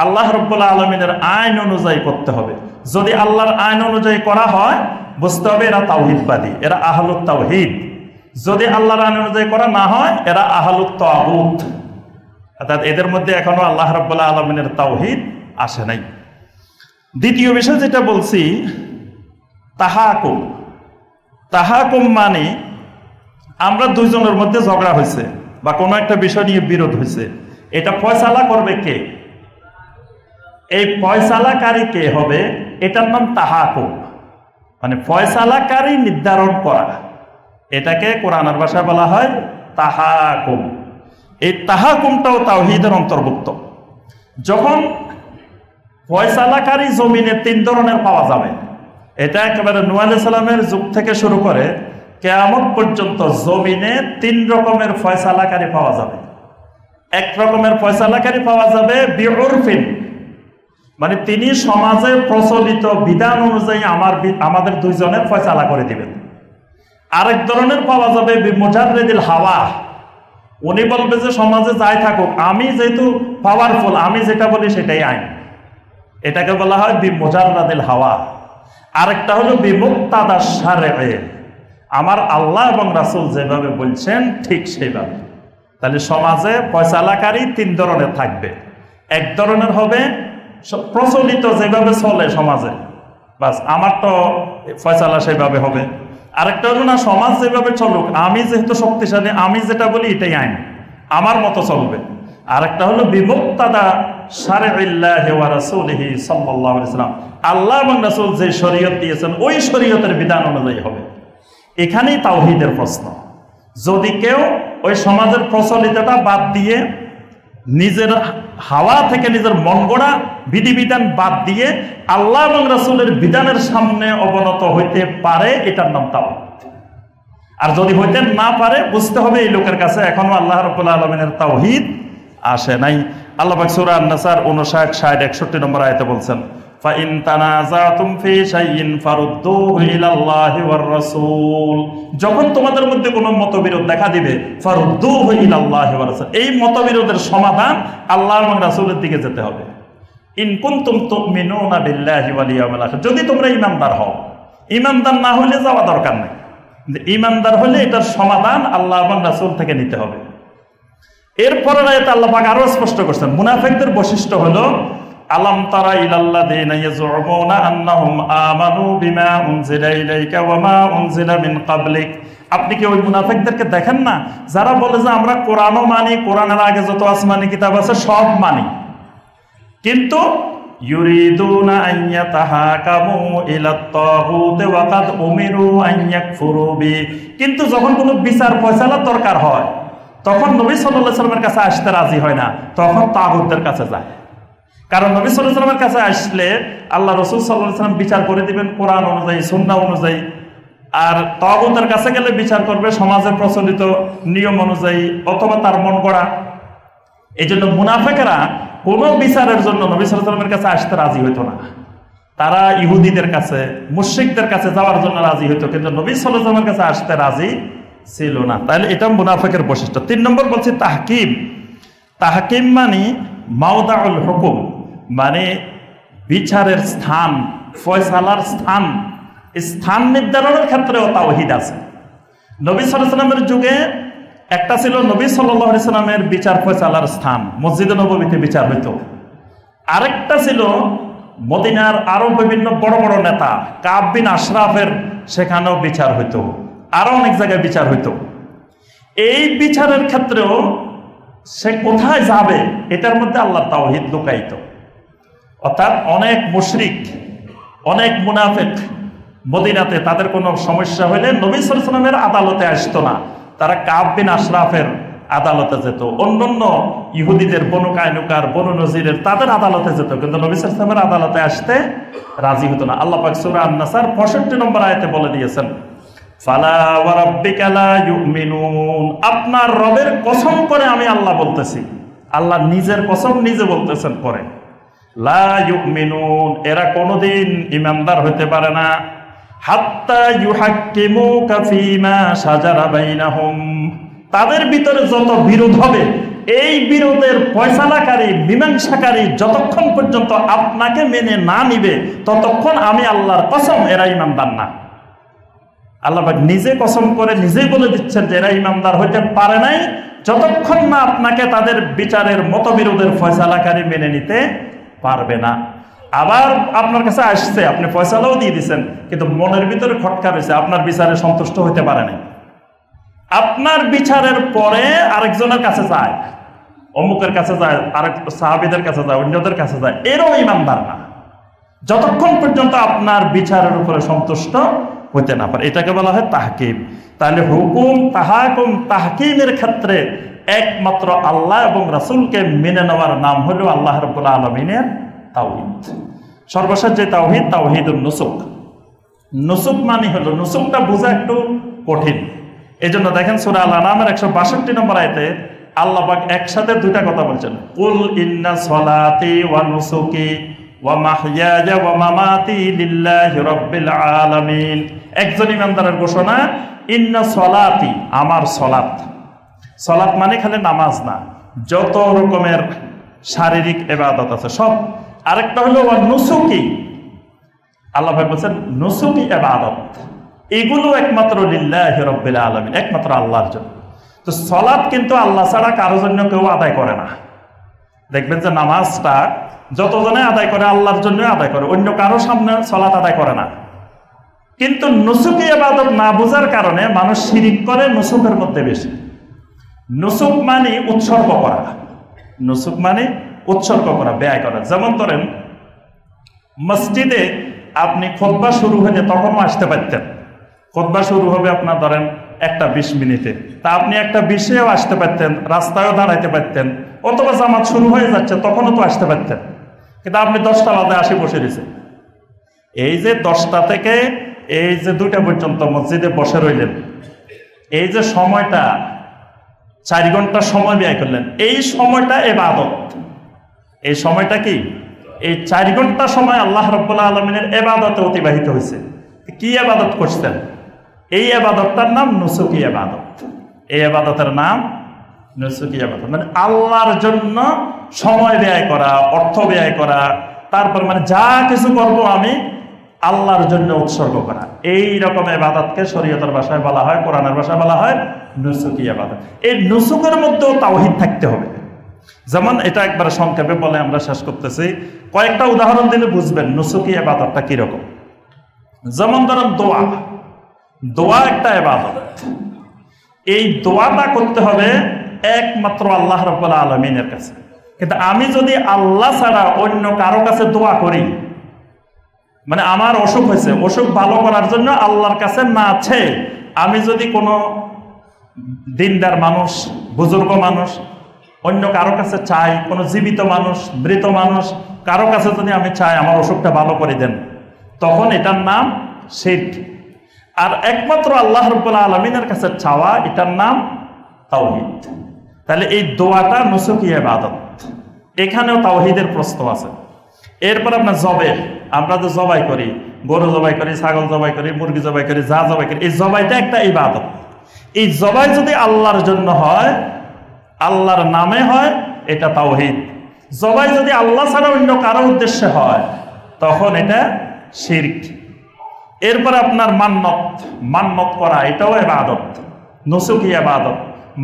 আল্লাহ রাব্বুল আলামিনের আইন অনুযায়ী করতে হবে। যদি আল্লাহর আইন অনুযায়ী করা হয়, বুঝতে হবে এরা তাওহীদবাদী, এরা আহলুত তাওহীদ। যদি আল্লাহর আইন অনুযায়ী করা না হয়, এরা আহলুত তাগুত। অর্থাৎ এদের মধ্যে এখনো আল্লাহ রাব্বুল আলামিনের তাওহীদ আসে নাই। দ্বিতীয় বিষয় যেটা বলছি, তাহাকুম। তাহাকুম মানে আমরা দুইজনের মধ্যে ঝগড়া হয়েছে বা কোনো একটা বিষয় নিয়ে বিরোধ হয়েছে, এটা ফয়সালা করবে কে? এই ফয়সালাকারী কে হবে? এটার নাম তাহাকুম, মানে ফয়সালাকারী নির্ধারণ করা। এটাকে কোরআনের ভাষায় বলা হয় তাহাকুম। এই তাহাকুমটাও তাওহীদের অন্তর্ভুক্ত। যখন ফয়সালাকারী জমিনে 3 ধরনের পাওয়া যাবে, এটা একেবারে নূহ আলাইহিস সালামের যুগ থেকে শুরু করে কিয়ামত পর্যন্ত জমিনে 3 রকমের ফয়সালাকারী পাওয়া যাবে। এক রকমের ফয়সালাকারী পাওয়া যাবে বিউরফিন, মানে তিনি সমাজে প্রচলিত বিধান অনুযায়ী আমাদের দুইজনের ফয়সালা করে দিবেন। আরেক ধরনের পাওয়া যাবে বিমুজাররিদিল হাওয়া, উনি বলবে যে সমাজে যাই থাকুক, আমি যেহেতু পাওয়ারফুল, আমি যেটা বলি সেটাই আইন। এটাকে বলা হয় বিমুজাররিদিল হাওয়া। আরেকটা হলো বিমুক্তাদা শারঈ, আমার আল্লাহ এবং রাসূল যেভাবে বলছেন ঠিক সেইভাবে। তাহলে সমাজে ফয়সালাকারী তিন ধরনের থাকবে। এক ধরনের হবে প্রচলিত যেভাবে চলে সমাজে, বাস আমার তো ফয়সালা সেভাবে হবে। আরেকটা হলো না, সমাজ যেভাবে চলুক, আমি যেহেতু শক্তিশালী, আমি যেটা বলি এটাই আইন, আমার মতো চলবে। আরেকটা হলো বিমুক্তাদা শারঈল্লাহি ওয়া রাসূলিহি সাল্লাল্লাহু আলাইহি ওয়াসাল্লাম, আল্লাহ এবং রাসূল যে শরীয়ত দিয়েছেন ওই শরীয়তের বিধান অনুযায়ী হবে। এখানেই তাওহীদের প্রশ্ন। যদি কেউ ওই সমাজের প্রচলিতটা বাদ দিয়ে নিজের হাওয়া থেকে নিজের মন গড়া বিধিবিধান বাদ দিয়ে আল্লাহ এবং রাসূলের বিধানের সামনে অবনত হইতে পারে, এটার নাম তাওহীদ। আর যদি হইতে না পারে, বুঝতে হবে এই লোকের কাছে এখনো আল্লাহ রাব্বুল আলামিনের তাওহীদ আসে নাই। আল্লাহ পাক সূরা আন-নাসার 59, 60, 61 নম্বর আয়াতে বলছেন, ফাইন তানাযাতুম ফি শাইইন ফারুদ্দুহু ইলাল্লাহি ওয়ার রাসূল, যখন তোমাদের মধ্যে কোনো মতবিরোধ দেখা দিবে, ফারুদ্দুহু ইলাল্লাহি ওয়ার রাসূল, এই মতবিরোধের সমাধান আল্লাহ এবং রাসূলের দিকে যেতে হবে। ইন কুনতুম তুমিনুনা বিল্লাহি ওয়াল ইয়াউমিল আখির, যদি তোমরা ঈমানদার হও। ঈমানদার না হলে যাওয়া দরকার নাই, ঈমানদার হলে এটার সমাধান আল্লাহ এবং রাসূল থেকে নিতে হবে। এরপরের আয়াতে আল্লাহ পাক আরো স্পষ্ট করছেন, মুনাফিকদের বৈশিষ্ট্য হলো আলাম তারা ইলাল্লাযীনা ইয়াজউমুনা আন্নাহুম আমানু বিমা উনজিলা ইলাইকা ওয়া মা উনজিলা মিন ক্বাবলিক, আপনি কি ওই মুনাফিকদেরকে দেখেন না যারা বলে যে আমরা কোরআনও মানি, কোরআনের আগে যত আসমানি কিতাব আছে সব মানি, কিন্তু ইউরিদুনা আন ইয়াতাহাকামু ইলাত তাগুত ওয়া কাদ উমিরু আন ইয়াকফুরু বি, কিন্তু যখন কোনো বিচার ফয়সালার দরকার হয় তখন নবী সাল্লাল্লাহু আলাইহি ওয়াসাল্লামের কাছে আসতে রাজি হয় না, তখন তাগুতদের কাছে যায়। কারণ নবী সাল্লাল্লাহু আলাইহি ওয়াসাল্লামের কাছে আসলে আল্লাহ রাসূল সাল্লাল্লাহু আলাইহি ওয়াসাল্লাম বিচার করে দিবেন কোরআন অনুযায়ী, সুন্নাহ অনুযায়ী। আর তাগুতের কাছে গেলে বিচার করবে সমাজে প্রচলিত নিয়ম অনুযায়ী অথবা তার মন গড়া। এই জন্য মুনাফিকরা কোনো বিচারের জন্য নবী সাল্লাল্লাহু আলাইহি ওয়াসাল্লামের কাছে আসতে রাজি হইতো না। তারা ইহুদিদের কাছে, মুশরিকদের কাছে যাওয়ার জন্য রাজি হইতো, কিন্তু নবী সাল্লাল্লাহু আলাইহি ওয়াসাল্লামের কাছে আসতে রাজি ছিল না। তাহলে এটা মুনাফিকের বৈশিষ্ট্য। 3 নম্বর বলছি তাহকিম। তাহকিম মানে মাওদাউল হুকুম, মানে বিচারের স্থান, ফয়সালার স্থান, স্থান নির্ধারণের ক্ষেত্রেও তাওহীদ আছে। নবী সাল্লাল্লাহু আলাইহি ওয়াসাল্লামের যুগে একটা ছিল নবী সাল্লাল্লাহু আলাইহি ওয়াসাল্লামের বিচার ফয়সালার স্থান, মসজিদে নববীতে বিচার হইতো। আরেকটা ছিল মদিনার আরো বিভিন্ন বড় বড় নেতা কাব বিন আশরাফের, সেখানেও বিচার হইতো, আরো অনেক জায়গায় বিচার হইতো। এই বিচারের ক্ষেত্রেও সে কোথায় যাবে এটার মধ্যে আল্লাহর তাওহীদ লুকায়িত। অর্থাৎ অনেক মুশরিক, অনেক মুনাফিক মদিনাতে তাদের কোনো সমস্যা হলে নবী সাল্লাল্লাহু আলাইহি ওয়াসাল্লামের আদালতে আসতো না, তারা কাব বিন আশরাফের আদালতে যেত, অন্যান্য ইহুদিদের, বনু কায়নুকার, বনু নজিরের তাদের আদালতে যেত, কিন্তু নবী সাল্লাল্লাহু আলাইহি ওয়াসাল্লামের আদালতে আসতে রাজি হতো না। আল্লাহ পাক সূরা আন-নাসার 65 নম্বর আয়াতে বলে দিয়েছেন, ফালা ওয়া রাব্বিকা লা ইউমিনুন, আপনার রবের কসম করে আমি আল্লাহ বলতেছি, আল্লাহ নিজের কসম নিজে বলতেছেন পরে, লা ইউমিনুন, এরা কোনোদিন ঈমানদার হতে পারে না, হাত্তা ইউহাক্কিমুকা ফীমা শাজারা বাইনাহুম, তাদের ভিতরে যত বিরোধ হবে এই বিরোধের ফয়সালাকারী, মীমাংসাকারী যতক্ষণ পর্যন্ত আপনাকে মেনে না নিবে ততক্ষণ আমি আল্লাহর কসম এরা ঈমানদার না। আল্লাহ পাক নিজে কসম করে নিজেই বলে দিচ্ছেন যে এরা ঈমানদার হইতে পারে নাই যতক্ষণ না আপনাকে তাদের বিচারের মতবিরোধের ফয়সালাকারী মেনে নিতে পারবে না। আবার আপনার কাছে আসছে, আপনি ফয়সালাও দিয়ে দিচ্ছেন, কিন্তু মনের ভিতরে খটকা রয়েছে, আপনার বিচারে সন্তুষ্ট হইতে পারে নাই। আপনার বিচারের পরে আরেকজনের কাছে যায়, অমুকের কাছে যায়, আরেক সাহাবীদের কাছে যায়, অন্যদের কাছে যায়, এরও ঈমানদার না যতক্ষণ পর্যন্ত আপনার বিচারের উপরে সন্তুষ্ট হইতে না পারে। এটাকে বলা হয় তাহকিম। তাহলে হুকুম, তাহাকুম, তাহকিমের ক্ষেত্রে একমাত্র আল্লাহ এবং রাসূলকে মেনে নেওয়ার নাম হলো আল্লাহ রাব্বুল আলামিনের তাওহীদ। সর্বশেষ যে তাওহীদ, তাওহীদুন নুসুক। নুসুক মানে হলো, নুসুকটা বোঝা একটু কঠিন, এই জন্য দেখেন সূরা আল আনামের 162 নম্বর আয়াতে আল্লাহ পাক একসাথে দুইটা কথা বলছেন, কুল ইন্না সলাতি ওয়া নুসুকি ওয়া মাহইয়ায়া ওয়া মামাতি লিল্লাহি রাব্বিল আলামিন। একজন ইমানদারের ঘোষণা, ইন্না সলাতি, আমার সলাত। সলাত মানে খালি নামাজ না, যত রকমের শারীরিক ইবাদত আছে সব। আরেকটা হলো ওয়া নুসুকি, আল্লাহ পাক বলেন নুসুকি ইবাদত, এগুলো একমাত্র লিল্লাহি রাব্বিল আলামিন, একমাত্র আল্লাহর জন্য। তো সলাত কিন্তু আল্লাহ ছাড়া কারো জন্য কেউ আদায় করে না। দেখবেন যে নামাজটা যতজনে আদায় করে আল্লাহর জন্য আদায় করে, অন্য কারো সামনে সলাত আদায় করে না। কিন্তু নুসুকি ইবাদত না বোঝার কারণে মানুষ শিরিক করে নুসুকের মধ্যে বেশি। নুসুক মানে উৎসর্গ করা, নুসুক মানে উৎসর্গ করা, ব্যয় করা। যেমন ধরেন মসজিদে আপনি খুতবা শুরু হলে তখনও আসতে পারতেন, খুতবা শুরু হবে আপনার ধরেন 1:20 মিনিটে, তা আপনি 1:20-এও আসতে পারতেন, রাস্তায়ও দাঁড়াইতে পারতেন, অথবা জামাত শুরু হয়ে যাচ্ছে তখনও তো আসতে পারতেন। কিন্তু আপনি 10টা বাজে আসি বসে দিয়েছেন। এই যে 10টা থেকে এই যে 2টা পর্যন্ত মসজিদে বসে রইলেন, এই যে সময়টা 4 ঘন্টা সময় ব্যয় করলেন, এই সময়টা ইবাদত। এই সময়টা কি? এই 4 ঘন্টা সময় আল্লাহ রাব্বুল আলামিনের ইবাদতে অতিবাহিত হয়েছে। কি ইবাদত করছেন? এই ইবাদতটার নাম নুসুকি ইবাদত। এই ইবাদতের নাম নুসুকি ইবাদত, মানে আল্লাহর জন্য সময় ব্যয় করা, অর্থ ব্যয় করা, তারপর মানে যা কিছু করব আমি আল্লাহর জন্য উৎসর্গ করা। এই রকম ইবাদতকে শরীয়তের ভাষায় বলা হয়, কোরআনের ভাষায় বলা হয় নুসুকি ইবাদত। এই নুসুকের মধ্যেও তাওহীদ থাকতে হবে। যেমন এটা একবার সংক্ষেপে বলে আমরা শেষ করতেছি, কয়েকটা উদাহরণ দিলে বুঝবেন নুসুকি ইবাদতটা কিরকম। যেমন ধরেন দোয়া, দোয়া একটা ইবাদত। এই দোয়াটা করতে হবে একমাত্র আল্লাহ রাব্বুল আলামিনের কাছে। কিন্তু আমি যদি আল্লাহ ছাড়া অন্য কারো কাছে দোয়া করি, মানে আমার অসুখ হয়েছে, অসুখ ভালো করার জন্য আল্লাহর কাছে না আছে, আমি যদি কোনো দিনদার মানুষ, বুজুর্গ মানুষ অন্য কারো কাছে চাই, কোনো জীবিত মানুষ, মৃত মানুষ কারো কাছে যদি আমি চাই আমার অসুখটা ভালো করে দেন, তখন এটার নাম শিরক। আর একমাত্র আল্লাহ রাব্বুল আলামিনের কাছে চাওয়া, এটার নাম তাওহীদ। তাহলে এই দোয়াটা নুসুকি ইবাদত, এখানেও তাওহীদের প্রশ্ন আছে। এরপর আপনার জবে, আমরা তো জবাই করি, গরু জবাই করি, ছাগল জবাই করি, মুরগি জবাই করি, যা জবাই করি, এই জবাইটা একটা ইবাদত। এই জবাই যদি আল্লাহর জন্য হয়, আল্লাহর নামে হয়, এটা তাওহীদ। জবাই যদি আল্লাহ ছাড়া অন্য কারো উদ্দেশ্যে হয়, তখন এটা শিরক। এরপর আপনার মান্নত, মান্নত করা, এটাও ইবাদত, নুসুকি ইবাদত।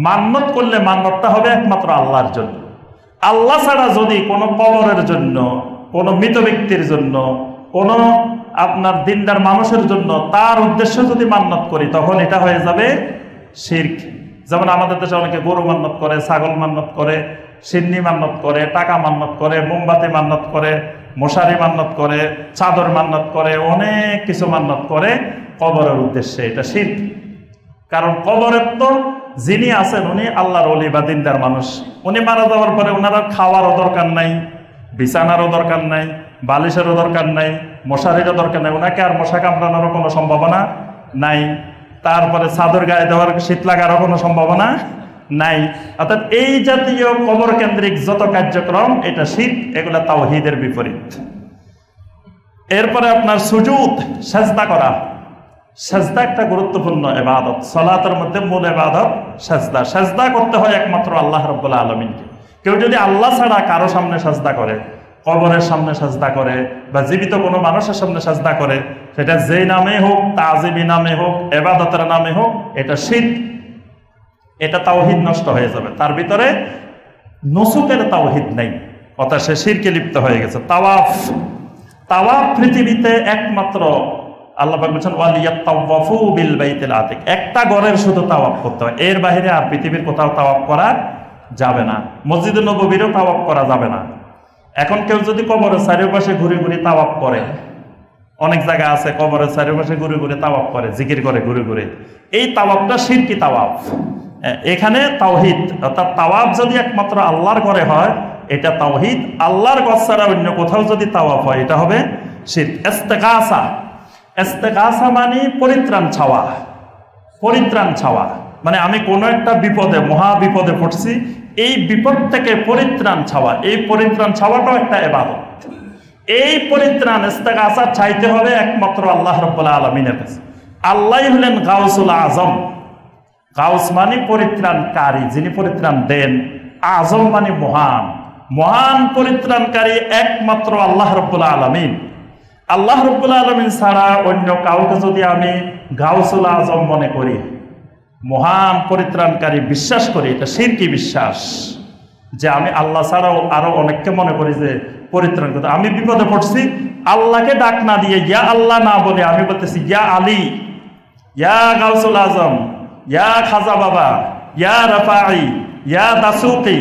মান্নত করলে মান্নতটা হবে একমাত্র আল্লাহর জন্য। আল্লাহ ছাড়া যদি কোনো কবরের জন্য, কোনো মৃত ব্যক্তির জন্য, কোনো আপনার দিনদার মানুষের জন্য, তার উদ্দেশ্যে যদি মান্নত করি, তখন এটা হয়ে যাবে শিরক। যেমন আমাদের দেশে অনেকে গরু মান্নত করে, ছাগল মান্নত করে, সিন্নি মান্নত করে, টাকা মান্নত করে, মোমবাতি মান্নত করে, মশারি মান্নত করে, চাদর মান্নত করে, অনেক কিছু মান্নত করে কবরের উদ্দেশ্যে। এটা শিরক। কারণ কবরের তো যিনি আছেন উনি আল্লাহর ওলি বা দিনদার মানুষ। উনি মারা যাওয়ার পরে ওনারা খাওয়ারও দরকার নাই, বিছানারও দরকার নাই, বালিশেরও দরকার নাই, মশারিরও দরকার নাই, ওনাকে আর মশা কামড়ানোরও কোনো সম্ভাবনা নাই, তারপরে চাদর গায়ে দেওয়ার, শীত লাগারও কোনো সম্ভাবনা নাই। অর্থাৎ এই জাতীয় কবর কেন্দ্রিক যত কার্যক্রম, এটা শিরক, এগুলা তাওহীদের বিপরীত। এরপরে আপনার সুজুদ, সেজদা করা। সেজদা একটা গুরুত্বপূর্ণ ইবাদত। সালাতের মধ্যে মূল ইবাদত সেজদা। সেজদা করতে হয় একমাত্র আল্লাহ রাব্বুল আলামিনকে। কেউ যদি আল্লাহ ছাড়া কারো সামনে সেজদা করে, কবরের সামনে সেজদা করে, বা জীবিত কোনো মানুষের সামনে সেজদা করে, সেটা যেই নামে হোক, তাজিমি নামে হোক, ইবাদতের নামে হোক, এটা শিরক। এটা তাওহীদ নষ্ট হয়ে যাবে। তার ভিতরে নুসুকের তাওহীদ নেই, অর্থাৎ সে শিরকে লিপ্ত হয়ে গেছে। তাওয়াফ, তাওয়াফ পৃথিবীতে একমাত্র আল্লাহ পাক বলেছেন ওয়ালিয়াতাওয়াফু বিল বাইতিল আতিক, একটা ঘরের শুধু তাওয়াফ করতে হয়, এর বাইরে আর পৃথিবীর কোথাও তাওয়াফ করা যাবে না। মসজিদে নববীরও তাওয়াফ করা যাবে না। এখন কেউ যদি কবরের চারিপাশে ঘুরে ঘুরে তাওয়াফ করে, অনেক জায়গা আছে কবরের চারিপাশে ঘুরে ঘুরে তাওয়াফ করে, জিকির করে ঘুরে ঘুরে, এই তাওয়াফটা শিরকি তাওয়াফ। এখানে তাওহীদ, অর্থাৎ তাওয়াফ যদি একমাত্র আল্লাহর ঘরে হয়, এটা তাওহীদ। আল্লাহর ঘর ছাড়া অন্য কোথাও যদি তাওয়াফ হয়, এটা হবে শিরক। ইস্তেগাসা, ইস্তেগাসা মানে পরিত্রাণ চাওয়া, পরিত্রাণ চাওয়া। মানে আমি কোনো একটা বিপদে, মহা বিপদে পড়ছি, এই বিপদ থেকে পরিত্রাণ চাওয়া, এই পরিত্রাণ চাওয়াটাও একটা ইবাদত। এই পরিত্রাণ ইস্তেগাসা চাইতে হবে একমাত্র আল্লাহ রাব্বুল আলামিনের কাছে। আল্লাহই হলেন গাউসুল আজম। গাউস মানে পরিত্রাণকারী, যিনি পরিত্রাণ দেন। আজম মানে মহান, মহান পরিত্রাণকারী একমাত্র আল্লাহ রাব্বুল আলামিন। আল্লাহ রাব্বুল আলামিন ছাড়া অন্য কাউকে যদি আমি গাউসুল আজম মনে করি, মহান পরিত্রাণকারী বিশ্বাস করি, এটা শিরকি বিশ্বাস। যে আমি আল্লাহ ছাড়াও আরো অনেককে মনে করি যে পরিত্রাণ করতে। আমি বিপদে পড়ছি, আল্লাহকে ডাক না দিয়ে, ইয়া আল্লাহ না বলে আমি বলতেছি ইয়া আলী, ইয়া গাউসুল আজম, ইয়া খাজা বাবা, ইয়া রাফাই, ইয়া দাসুকি,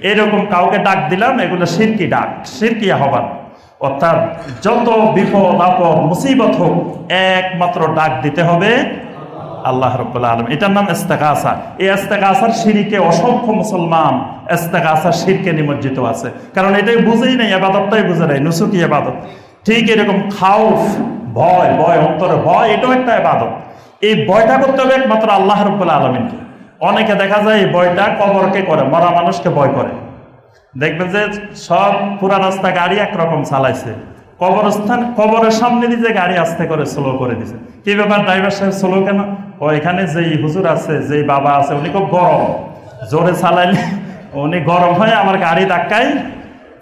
এরকম কাউকে ডাক দিলাম, এগুলো শিরকি ডাক, শিরকি আহ্বান। অর্থাৎ যত বিপদ আপদ মুসিবত হোক, একমাত্র ডাক দিতে হবে আল্লাহ রাব্বুল আলামিন। এটার নাম ইস্তেগাসা। এই ইস্তেগাসার শিরকে অসংখ্য মুসলমান ইস্তেগাসার শিরকে নিমজ্জিত আছে, কারণ এটাই বুঝেই নাই, ইবাদতটাই বুঝে নাই, নুসুকি ইবাদত। ঠিক এরকম খাউফ, ভয়, ভয় অন্তরে ভয়, এটাও একটা ইবাদত। এই ভয়টা করতে হবে একমাত্র আল্লাহ রাব্বুল আলামিনকে। অনেকে দেখা যায় এই ভয়টা কবরকে করে, মরা মানুষকে ভয় করে। দেখবেন যে সব পুরা রাস্তা গাড়ি একরকম চালাইছে, কবরস্থান, কবরের সামনে দিয়ে যে গাড়ি আস্তে করে স্লো করে দিছে। কি ব্যাপার ড্রাইভার সাহেব স্লো কেন? ও এখানে যেই হুজুর আছে, যেই বাবা আছে, উনি খুব গরম, জোরে চালাইলে উনি গরম হয়ে আমার গাড়ি ধাক্কায়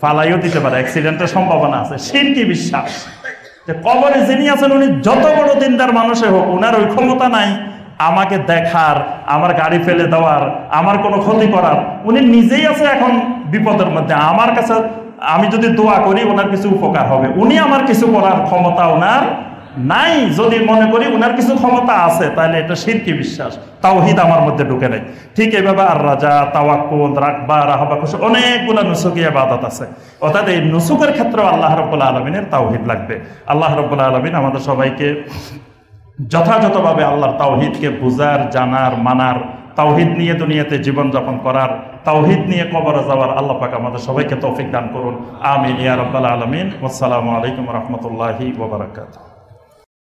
ফালাইও দিতে পারে, অ্যাক্সিডেন্টের সম্ভাবনা আছে। শিরকি বিশ্বাস যে কবরে যিনি আছেন উনি যত বড় দিনদার মানুষে হোক, উনার ওই ক্ষমতা নাই আমাকে দেখার, আমার গাড়ি ফেলে দেওয়ার, আমার কোনো ক্ষতি করার। উনি নিজেই আছে এখন বিপদের মধ্যে, আমার কাছে আমি যদি দোয়া করি ওনার কিছু উপকার হবে, উনি আমার কিছু করার ক্ষমতা ওনার নাই। যদি মনে করি ওনার কিছু ক্ষমতা আছে, তাহলে এটা শিরকি বিশ্বাস, তাওহীদ আমার মধ্যে ঢুকে নেই। ঠিক এইভাবে আর রাজা, তাওয়াক্কুল, রাগবা, রাহাবা, খুশি, অনেকগুলো নুসুকি ইবাদত আছে। অর্থাৎ এই নুসুকের ক্ষেত্রে আল্লাহ রাব্বুল আলামিনের তাওহীদ লাগবে। আল্লাহ রাব্বুল আলামিন আমাদের সবাইকে যথাযথভাবে আল্লাহর তাওহীদকে বুঝার, জানার, মানার, তাওহীদ নিয়ে দুনিয়াতে জীবনযাপন করার, তাওহীদ নিয়ে কবরে যাওয়ার আল্লাহ পাক আমাদের সবাইকে তৌফিক দান করুন। আমিন ইয়া রাব্বাল আলামিন। আসসালামু আলাইকুম ওয়া রাহমাতুল্লাহি ওয়া বারাকাতুহু।